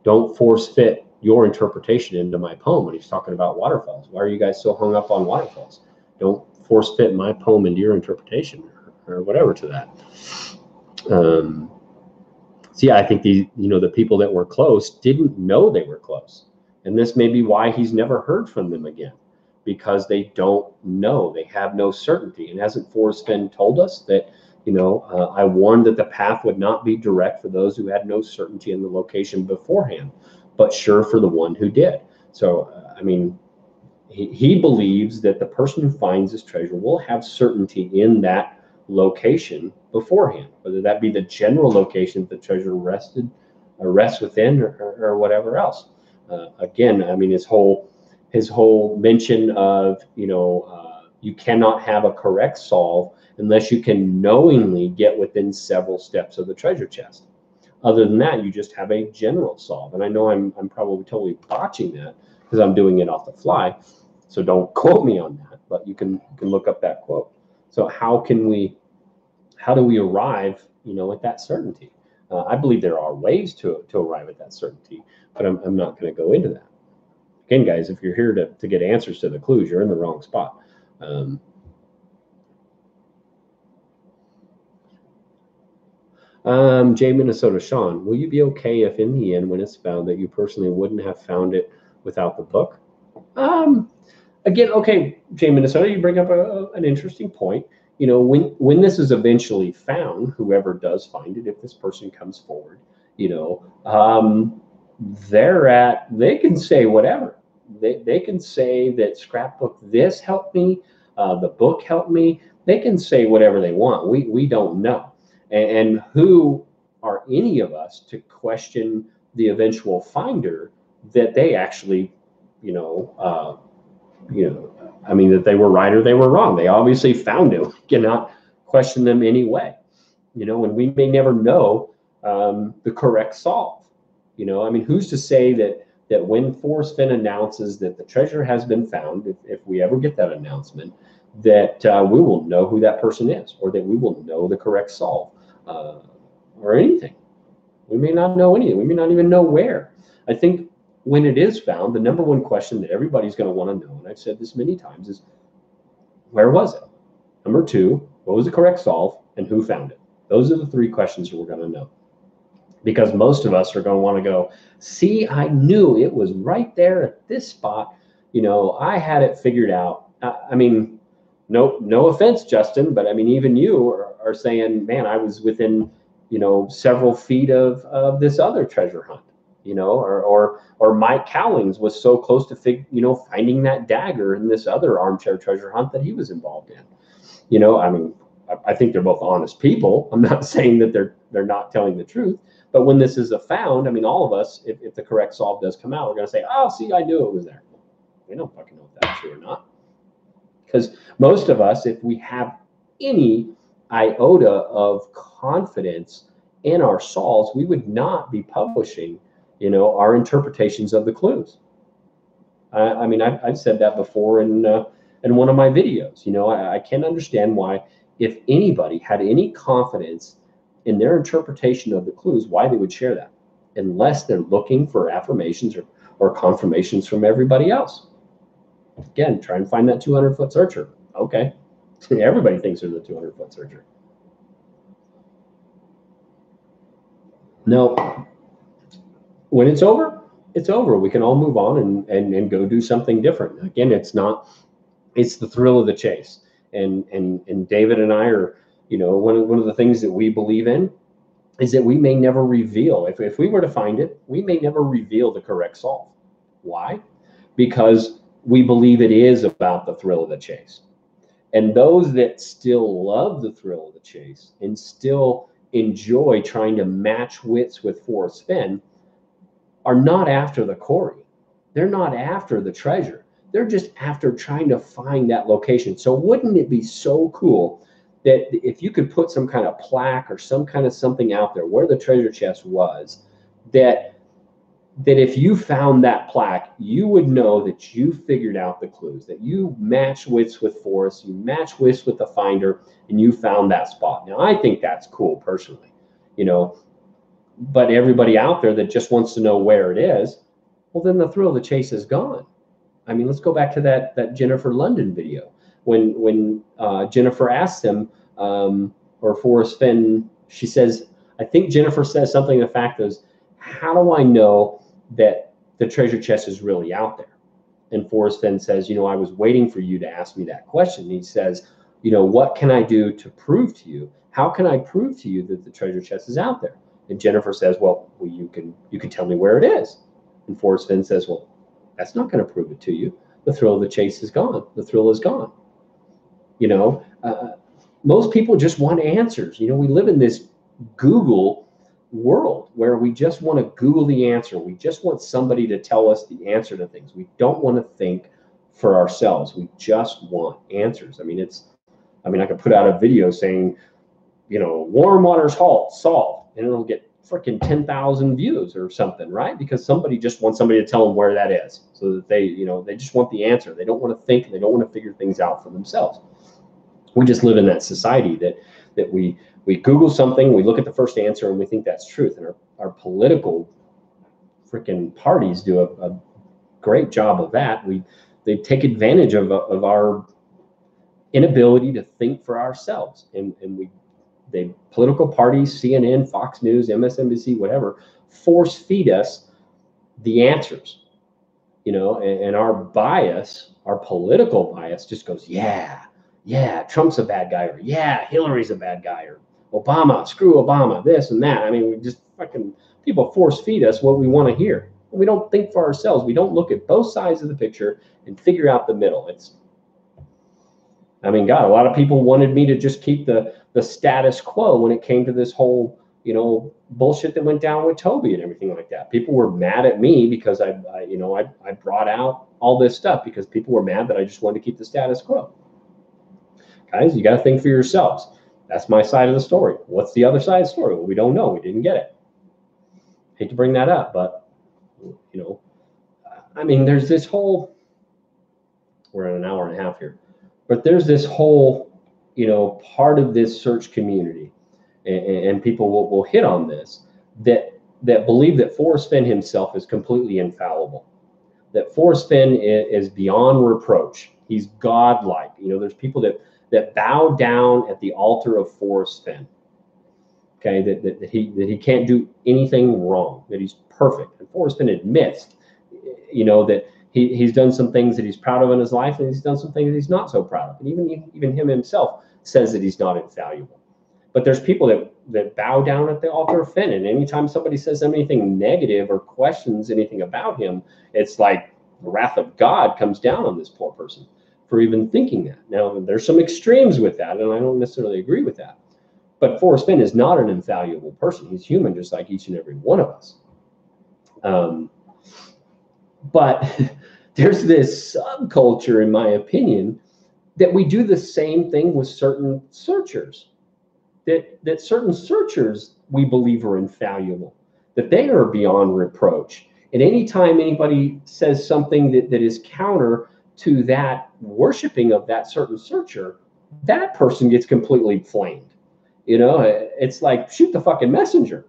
Speaker 1: don't force fit your interpretation into my poem. When he's talking about waterfalls, why are you guys so hung up on waterfalls? Don't force fit my poem into your interpretation or whatever to that. So yeah, I think the people that were close didn't know they were close. And this may be why he's never heard from them again, because they don't know. They have no certainty. And hasn't Forrest Fenn told us that, you know, I warned that the path would not be direct for those who had no certainty in the location beforehand, but sure for the one who did. So, I mean, he believes that the person who finds this treasure will have certainty in that location beforehand, whether that be the general location that the treasure rests within or whatever else. Again, I mean, his whole mention of, you know, you cannot have a correct solve unless you can knowingly get within several steps of the treasure chest. Other than that, you just have a general solve. And I know I'm probably totally botching that because I'm doing it off the fly. So don't quote me on that, but you can look up that quote. So how do we arrive, you know, at that certainty? I believe there are ways to arrive at that certainty, but I'm not going to go into that. Again, guys, if you're here to get answers to the clues, you're in the wrong spot. Jay, Minnesota, Sean, will you be okay if in the end, when it's found, that you personally wouldn't have found it without the book? Again, okay, Jay, Minnesota, you bring up an interesting point. You know, when this is eventually found, whoever does find it, if this person comes forward, you know, they can say whatever. They can say that scrapbook this helped me, the book helped me. They can say whatever they want. We don't know. And who are any of us to question the eventual finder that they actually, I mean, that they were right or they were wrong. They obviously found it. We cannot question them anyway, you know, and we may never know the correct solve. You know, I mean, who's to say that when Forrest Fenn announces that the treasure has been found, if we ever get that announcement, that we will know who that person is, or that we will know the correct solve, or anything. We may not know anything. We may not even know where. I think when it is found, the number one question that everybody's going to want to know, and I've said this many times, is where was it? Number two, what was the correct solve, and who found it? Those are the three questions that we're going to know. Because most of us are going to want to go, see, I knew it was right there at this spot. You know, I had it figured out. I mean, no offense, Justin, but I mean, even you are saying, man, I was within, you know, several feet of this other treasure hunt, you know, or Mike Cowlings was so close to finding that dagger in this other armchair treasure hunt that he was involved in. You know, I mean, I think they're both honest people. I'm not saying that they're not telling the truth, but when this is a found, I mean, all of us, if the correct solve does come out, we're going to say, oh, see, I knew it was there. We don't fucking know if that's true or not. Because most of us, if we have any iota of confidence in our solves, we would not be publishing, you know, our interpretations of the clues. I mean, I've said that before in one of my videos. You know, I can't understand why, if anybody had any confidence in their interpretation of the clues, why they would share that, unless they're looking for affirmations or confirmations from everybody else. Again, try and find that 200-foot searcher. Okay. Everybody thinks they're the 200-foot searcher. No. When it's over, it's over. We can all move on and go do something different. Again, it's the thrill of the chase. And David and I are, one of the things that we believe in is that we may never reveal, if we were to find it, we may never reveal the correct solve. Why? Because we believe it is about the thrill of the chase. And those that still love the thrill of the chase and still enjoy trying to match wits with Forrest Fenn are not after the quarry. They're not after the treasure. They're just after trying to find that location. So wouldn't it be so cool that if you could put some kind of plaque or some kind of something out there where the treasure chest was, that if you found that plaque, you would know that you figured out the clues, that you matched wits with Forrest, you matched wits with the finder, and you found that spot. Now, I think that's cool personally, but everybody out there that just wants to know where it is, well, then the thrill of the chase is gone. I mean, let's go back to that Jennifer London video. When Jennifer asked him, or Forrest Fenn, she says, I think Jennifer says something to the fact is, how do I know that the treasure chest is really out there? And Forrest Fenn says, I was waiting for you to ask me that question. And he says, what can I do to prove to you? How can I prove to you that the treasure chest is out there? And Jennifer says, well, you can tell me where it is. And Forrest Fenn says, well, that's not going to prove it to you. The thrill of the chase is gone. The thrill is gone. Most people just want answers. We live in this Google world where we just want to Google the answer. We just want somebody to tell us the answer to things. We don't want to think for ourselves. We just want answers. I could put out a video saying, warm water's halt solved, and it'll get freaking 10,000 views or something, right? Because somebody just wants somebody to tell them where that is, so that they just want the answer. They don't want to think. They don't want to figure things out for themselves. We just live in that society that we Google something, we look at the first answer, and we think that's truth. And our political freaking parties do a great job of that. They take advantage of our inability to think for ourselves, and the political parties, CNN, Fox News, MSNBC, whatever, force feed us the answers, and our bias, our political bias, just goes, yeah, Trump's a bad guy, or yeah, Hillary's a bad guy, or Obama, screw Obama, this and that. We just people force feed us what we want to hear. We don't think for ourselves. We don't look at both sides of the picture and figure out the middle. God, a lot of people wanted me to just keep the status quo when it came to this whole, bullshit that went down with Toby and everything like that. People were mad at me because I brought out all this stuff because people were mad that I just wanted to keep the status quo. Guys, you got to think for yourselves. That's my side of the story. What's the other side of the story? Well, we don't know. We didn't get it. Hate to bring that up, but, there's this whole, we're at an hour and a half here, but there's this whole, part of this search community, and people will hit on this, that believe that Forrest Fenn himself is completely infallible, that Forrest Fenn is beyond reproach. He's godlike. There's people that bow down at the altar of Forrest Fenn. Okay, that he can't do anything wrong, that he's perfect. And Forrest Fenn admits, that he's done some things that he's proud of in his life, and he's done some things that he's not so proud of. And even him himself says that he's not infallible. But there's people that bow down at the altar of Fenn, and anytime somebody says anything negative or questions anything about him, it's like the wrath of God comes down on this poor person for even thinking that. Now, there's some extremes with that, and I don't necessarily agree with that. But Forrest Fenn is not an infallible person. He's human, just like each and every one of us. But there's this subculture, in my opinion, that we do the same thing with certain searchers. That certain searchers we believe are infallible, that they are beyond reproach. And anytime anybody says something that is counter to that worshiping of that certain searcher, that person gets completely flamed. It's like, shoot the fucking messenger.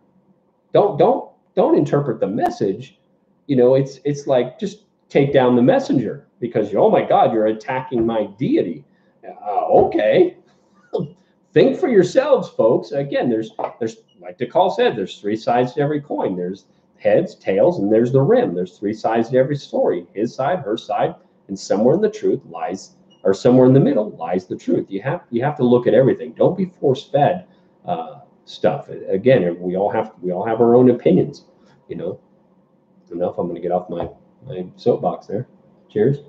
Speaker 1: Don't interpret the message. It's like, just take down the messenger because, oh my God, you're attacking my deity. Okay. Think for yourselves, folks. Again, there's like DeCall said, there's three sides to every coin. There's heads, tails, and there's the rim. There's three sides to every story. His side, her side, and somewhere in the truth lies, or somewhere in the middle lies the truth. You have to look at everything. Don't be force-fed stuff. Again, we all have our own opinions. You know. Enough. I'm going to get off my soapbox there. Cheers.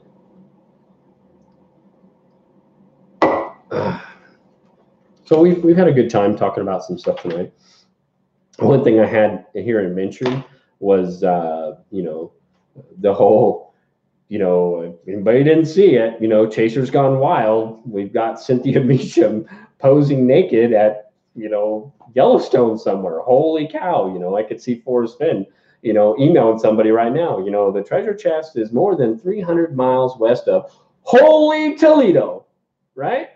Speaker 1: So we've had a good time talking about some stuff tonight. One thing I had here in mention was you know, the whole, you know, anybody didn't see it, you know, Chaser's Gone Wild. We've got Cynthia Meacham posing naked at, you know, Yellowstone somewhere. Holy cow, you know, I could see Forrest Fenn, you know, emailing somebody right now, you know, the treasure chest is more than 300 miles west of Holy Toledo, right?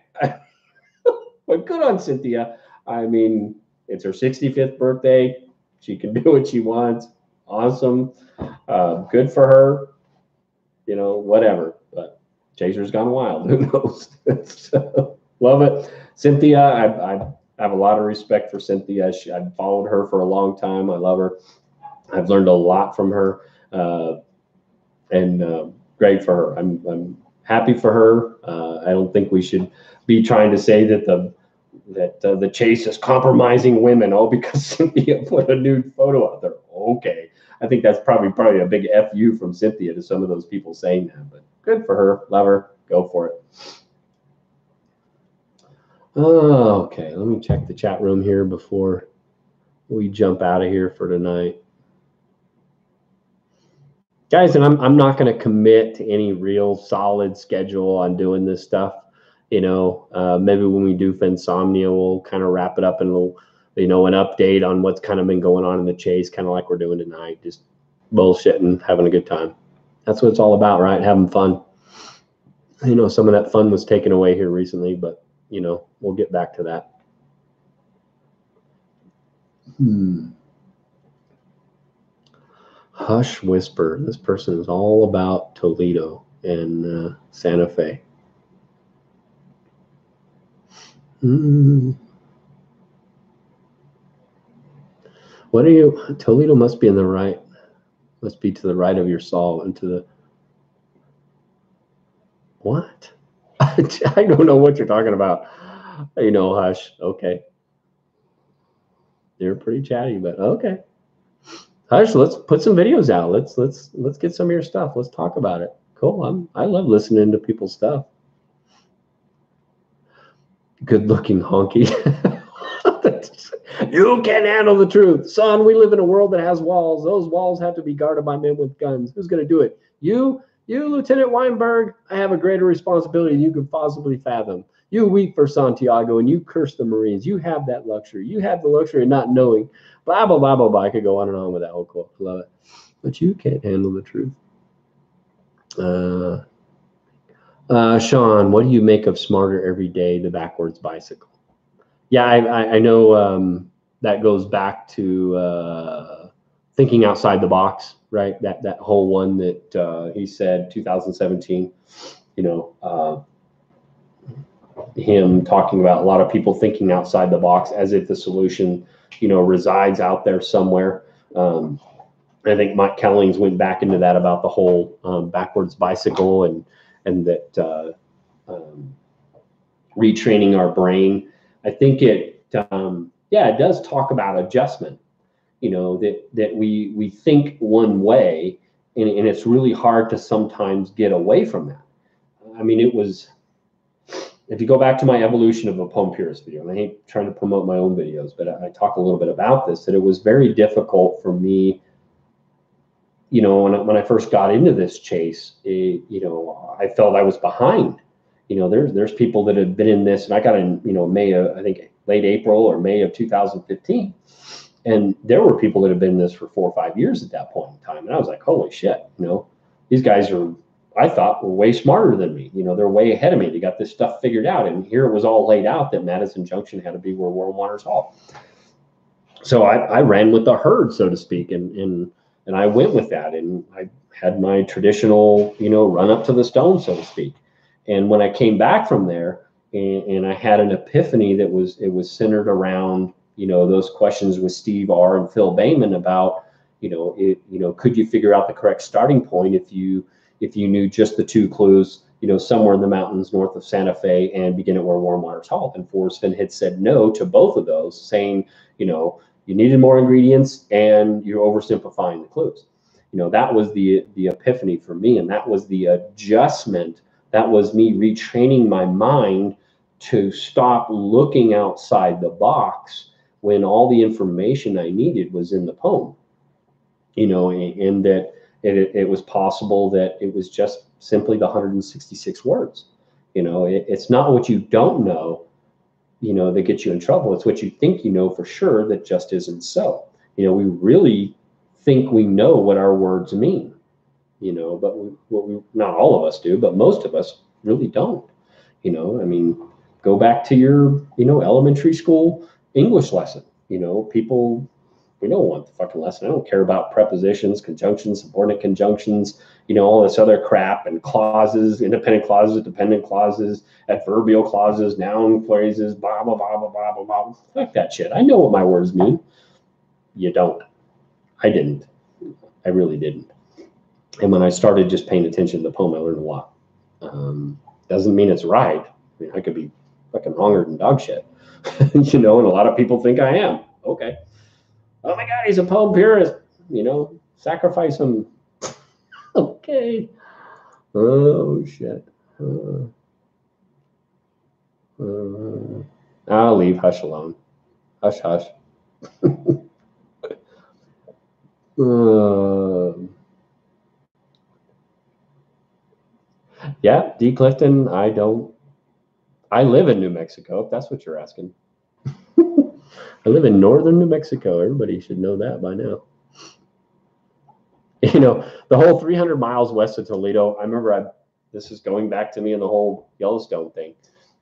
Speaker 1: But good on Cynthia. I mean, it's her 65th birthday. She can do what she wants. Awesome. Good for her. You know, whatever. But Chaser's Gone Wild. Who knows? So, love it. Cynthia, I have a lot of respect for Cynthia. I've followed her for a long time. I love her. I've learned a lot from her. And great for her. I'm happy for her. I don't think we should be trying to say that the chase is compromising women, because Cynthia put a nude photo out there. Okay, I think that's probably a big FU from Cynthia to some of those people saying that. But good for her, love her, go for it. Okay, let me check the chat room here before we jump out of here for tonight. Guys, and I'm not going to commit to any real solid schedule on doing this stuff. You know, maybe when we do Fennsomnia, we'll kind of wrap it up and we'll, you know, an update on what's kind of been going on in the chase, kind of like we're doing tonight, just bullshitting, having a good time. That's what it's all about, right? Having fun. You know, some of that fun was taken away here recently, but, you know, we'll get back to that. Hush Whisper. This person is all about Toledo and Santa Fe. What are you? Toledo must be in the right. Must be to the right of your soul and to the. What? I don't know what you're talking about. You know, Hush. Okay. You're pretty chatty, but okay. Hush, let's put some videos out. Let's get some of your stuff. Let's talk about it. Cool. I love listening to people's stuff. Good looking honky. You can't handle the truth. Son, we live in a world that has walls. Those walls have to be guarded by men with guns. Who's going to do it? You, Lieutenant Weinberg. I have a greater responsibility than you could possibly fathom. You weep for Santiago and you curse the Marines. You have that luxury. You have the luxury of not knowing. Blah, blah, blah, blah, blah. I could go on and on with that whole quote. I love it. But you can't handle the truth. Sean, what do you make of Smarter Every Day, the backwards bicycle? Yeah, I know that goes back to thinking outside the box, right? That whole one that he said, 2017, you know, him talking about a lot of people thinking outside the box as if the solution, you know, resides out there somewhere. I think Mike Kellings went back into that about the whole backwards bicycle and that retraining our brain. I think it does talk about adjustment, you know, that we think one way and it's really hard to sometimes get away from that. I mean, it was, if you go back to my Evolution of a Poem Purist video, and I hate trying to promote my own videos, but I talk a little bit about this, that it was very difficult for me, you know, when I first got into this chase, you know, I felt I was behind. You know, there's people that have been in this, and I got in, you know, May of, I think late April or May of 2015. And there were people that have been in this for 4 or 5 years at that point in time. And I was like, holy shit, you know, these guys are, I thought, were way smarter than me. You know, they're way ahead of me. They got this stuff figured out. And here it was all laid out that Madison Junction had to be where World Waters Halt. So I ran with the herd, so to speak. And And I went with that, and I had my traditional, run up to the stone, so to speak. And when I came back from there, and I had an epiphany it was centered around, those questions with Steve R. and Phil Bayman about, could you figure out the correct starting point if you knew just the two clues, somewhere in the mountains north of Santa Fe and begin at where warm waters halt. And Forrest Fenn had said no to both of those, saying, you needed more ingredients and you're oversimplifying the clues. That was the epiphany for me, and that was the adjustment. That was me retraining my mind to stop looking outside the box when all the information I needed was in the poem. And that it was possible that it was just simply the 166 words. It's not what you don't know, that gets you in trouble. It's what you think you know for sure that just isn't so. We really think we know what our words mean, but not all of us do, but most of us really don't. Go back to your, elementary school English lesson. People, we don't want the fucking lesson. I don't care about prepositions, conjunctions, subordinate conjunctions, all this other crap, and clauses, independent clauses, dependent clauses, adverbial clauses, noun phrases, blah, blah, blah, blah, blah, blah, blah. Fuck that shit. I know what my words mean. You don't. I didn't. I really didn't. And when I started just paying attention to the poem, I learned a lot. Doesn't mean it's right. I could be fucking wronger than dog shit, and a lot of people think I am. Okay. Oh my God, he's a poem purist. Sacrifice him. Okay. Oh shit. I'll leave Hush alone. Hush, hush. Yeah, D. Clifton, I live in New Mexico, if that's what you're asking. I live in northern New Mexico. Everybody should know that by now. The whole 300 miles west of Toledo, I remember this is going back to me in the whole Yellowstone thing,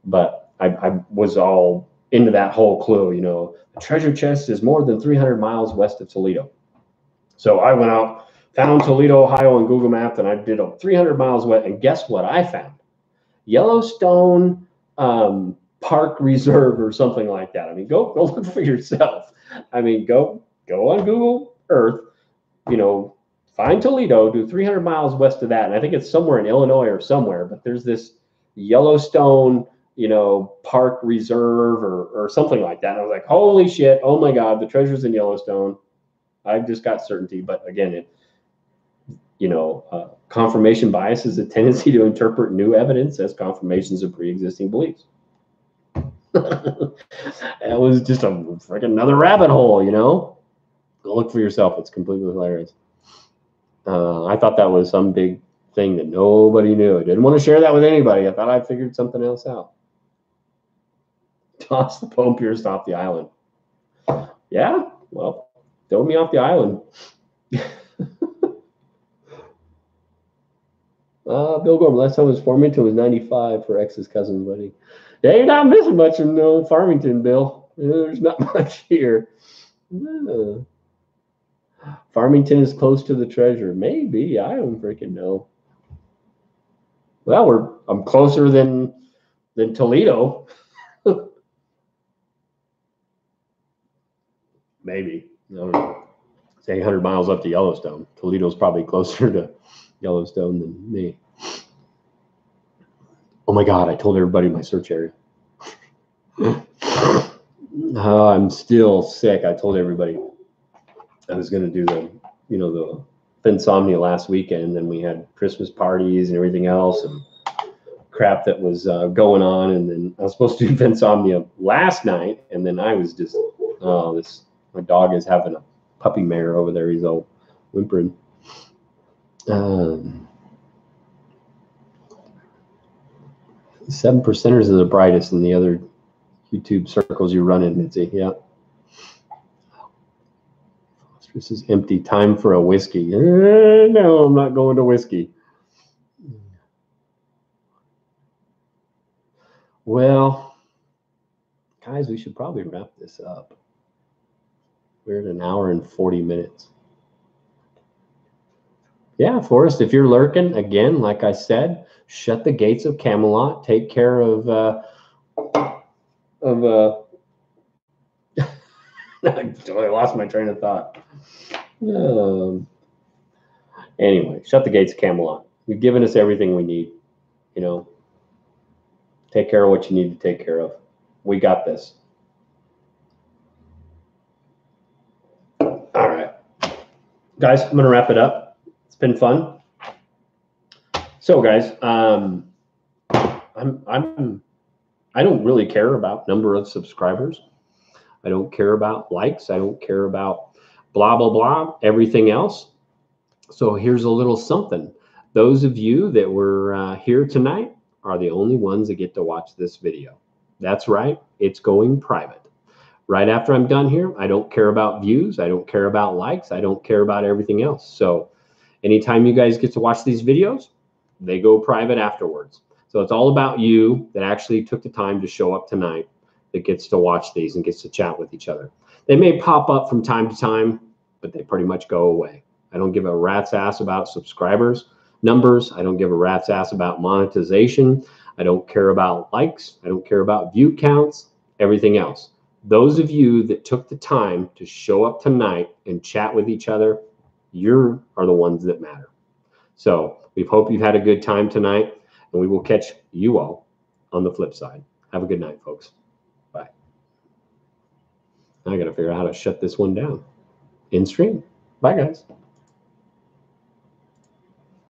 Speaker 1: but I was all into that whole clue, the treasure chest is more than 300 miles west of Toledo. So I went out, found Toledo, Ohio on Google Maps, and I did 300 miles west, and guess what I found? Yellowstone Park Reserve or something like that. Go look for yourself. Go on Google Earth, find Toledo, do 300 miles west of that. And I think it's somewhere in Illinois or somewhere, but there's this Yellowstone, Park Reserve or something like that. And I was like, holy shit. Oh my God, the treasure's in Yellowstone. I've just got certainty. But again, confirmation bias is a tendency to interpret new evidence as confirmations of pre-existing beliefs. That was just a freaking another rabbit hole, Go look for yourself. It's completely hilarious. I thought that was some big thing that nobody knew. I didn't want to share that with anybody. I thought I figured something else out. Toss the poem purist off the island. Yeah, well, throw me off the island. Bill Gorman, last time was Farmington was 95 for ex's cousin's wedding. Yeah, you're not missing much in Farmington, Bill. There's not much here. Farmington is close to the treasure. Maybe. I don't freaking know. Well, I'm closer than Toledo. Maybe. I don't know. It's 800 miles up to Yellowstone. Toledo's probably closer to Yellowstone than me. Oh my God, I told everybody my search area. I'm still sick. I told everybody I was going to do the Fennsomnia last weekend, and then we had Christmas parties and everything else and crap that was going on. And then I was supposed to do Fennsomnia last night, and then I was just, my dog is having a puppy mare over there. He's all whimpering. 7%ers are the brightest in the other YouTube circles you run in, Mitzi. Yeah. This is empty. Time for a whiskey. No, I'm not going to whiskey. Well, guys, we should probably wrap this up. We're at an hour and 40 minutes. Yeah, Forrest, if you're lurking, again, like I said, shut the gates of Camelot. Take care of I totally lost my train of thought. Anyway, shut the gates of Camelot. You've given us everything we need. You know, take care of what you need to take care of. We got this. All right, guys, I'm gonna wrap it up. It's been fun. So, guys, I don't really care about number of subscribers. I don't care about likes. I don't care about blah, blah, blah, everything else. So here's a little something. Those of you that were here tonight are the only ones that get to watch this video. That's right. It's going private. Right after I'm done here, I don't care about views. I don't care about likes. I don't care about everything else. So anytime you guys get to watch these videos, they go private afterwards. So it's all about you that actually took the time to show up tonight, that gets to watch these and gets to chat with each other. They may pop up from time to time, but they pretty much go away. I don't give a rat's ass about subscribers numbers. I don't give a rat's ass about monetization. I don't care about likes. I don't care about view counts, everything else. Those of you that took the time to show up tonight and chat with each other, you are the ones that matter. So we hope you've had a good time tonight, and we will catch you all on the flip side. Have a good night, folks. Bye. I got to figure out how to shut this one down. In stream. Bye, guys.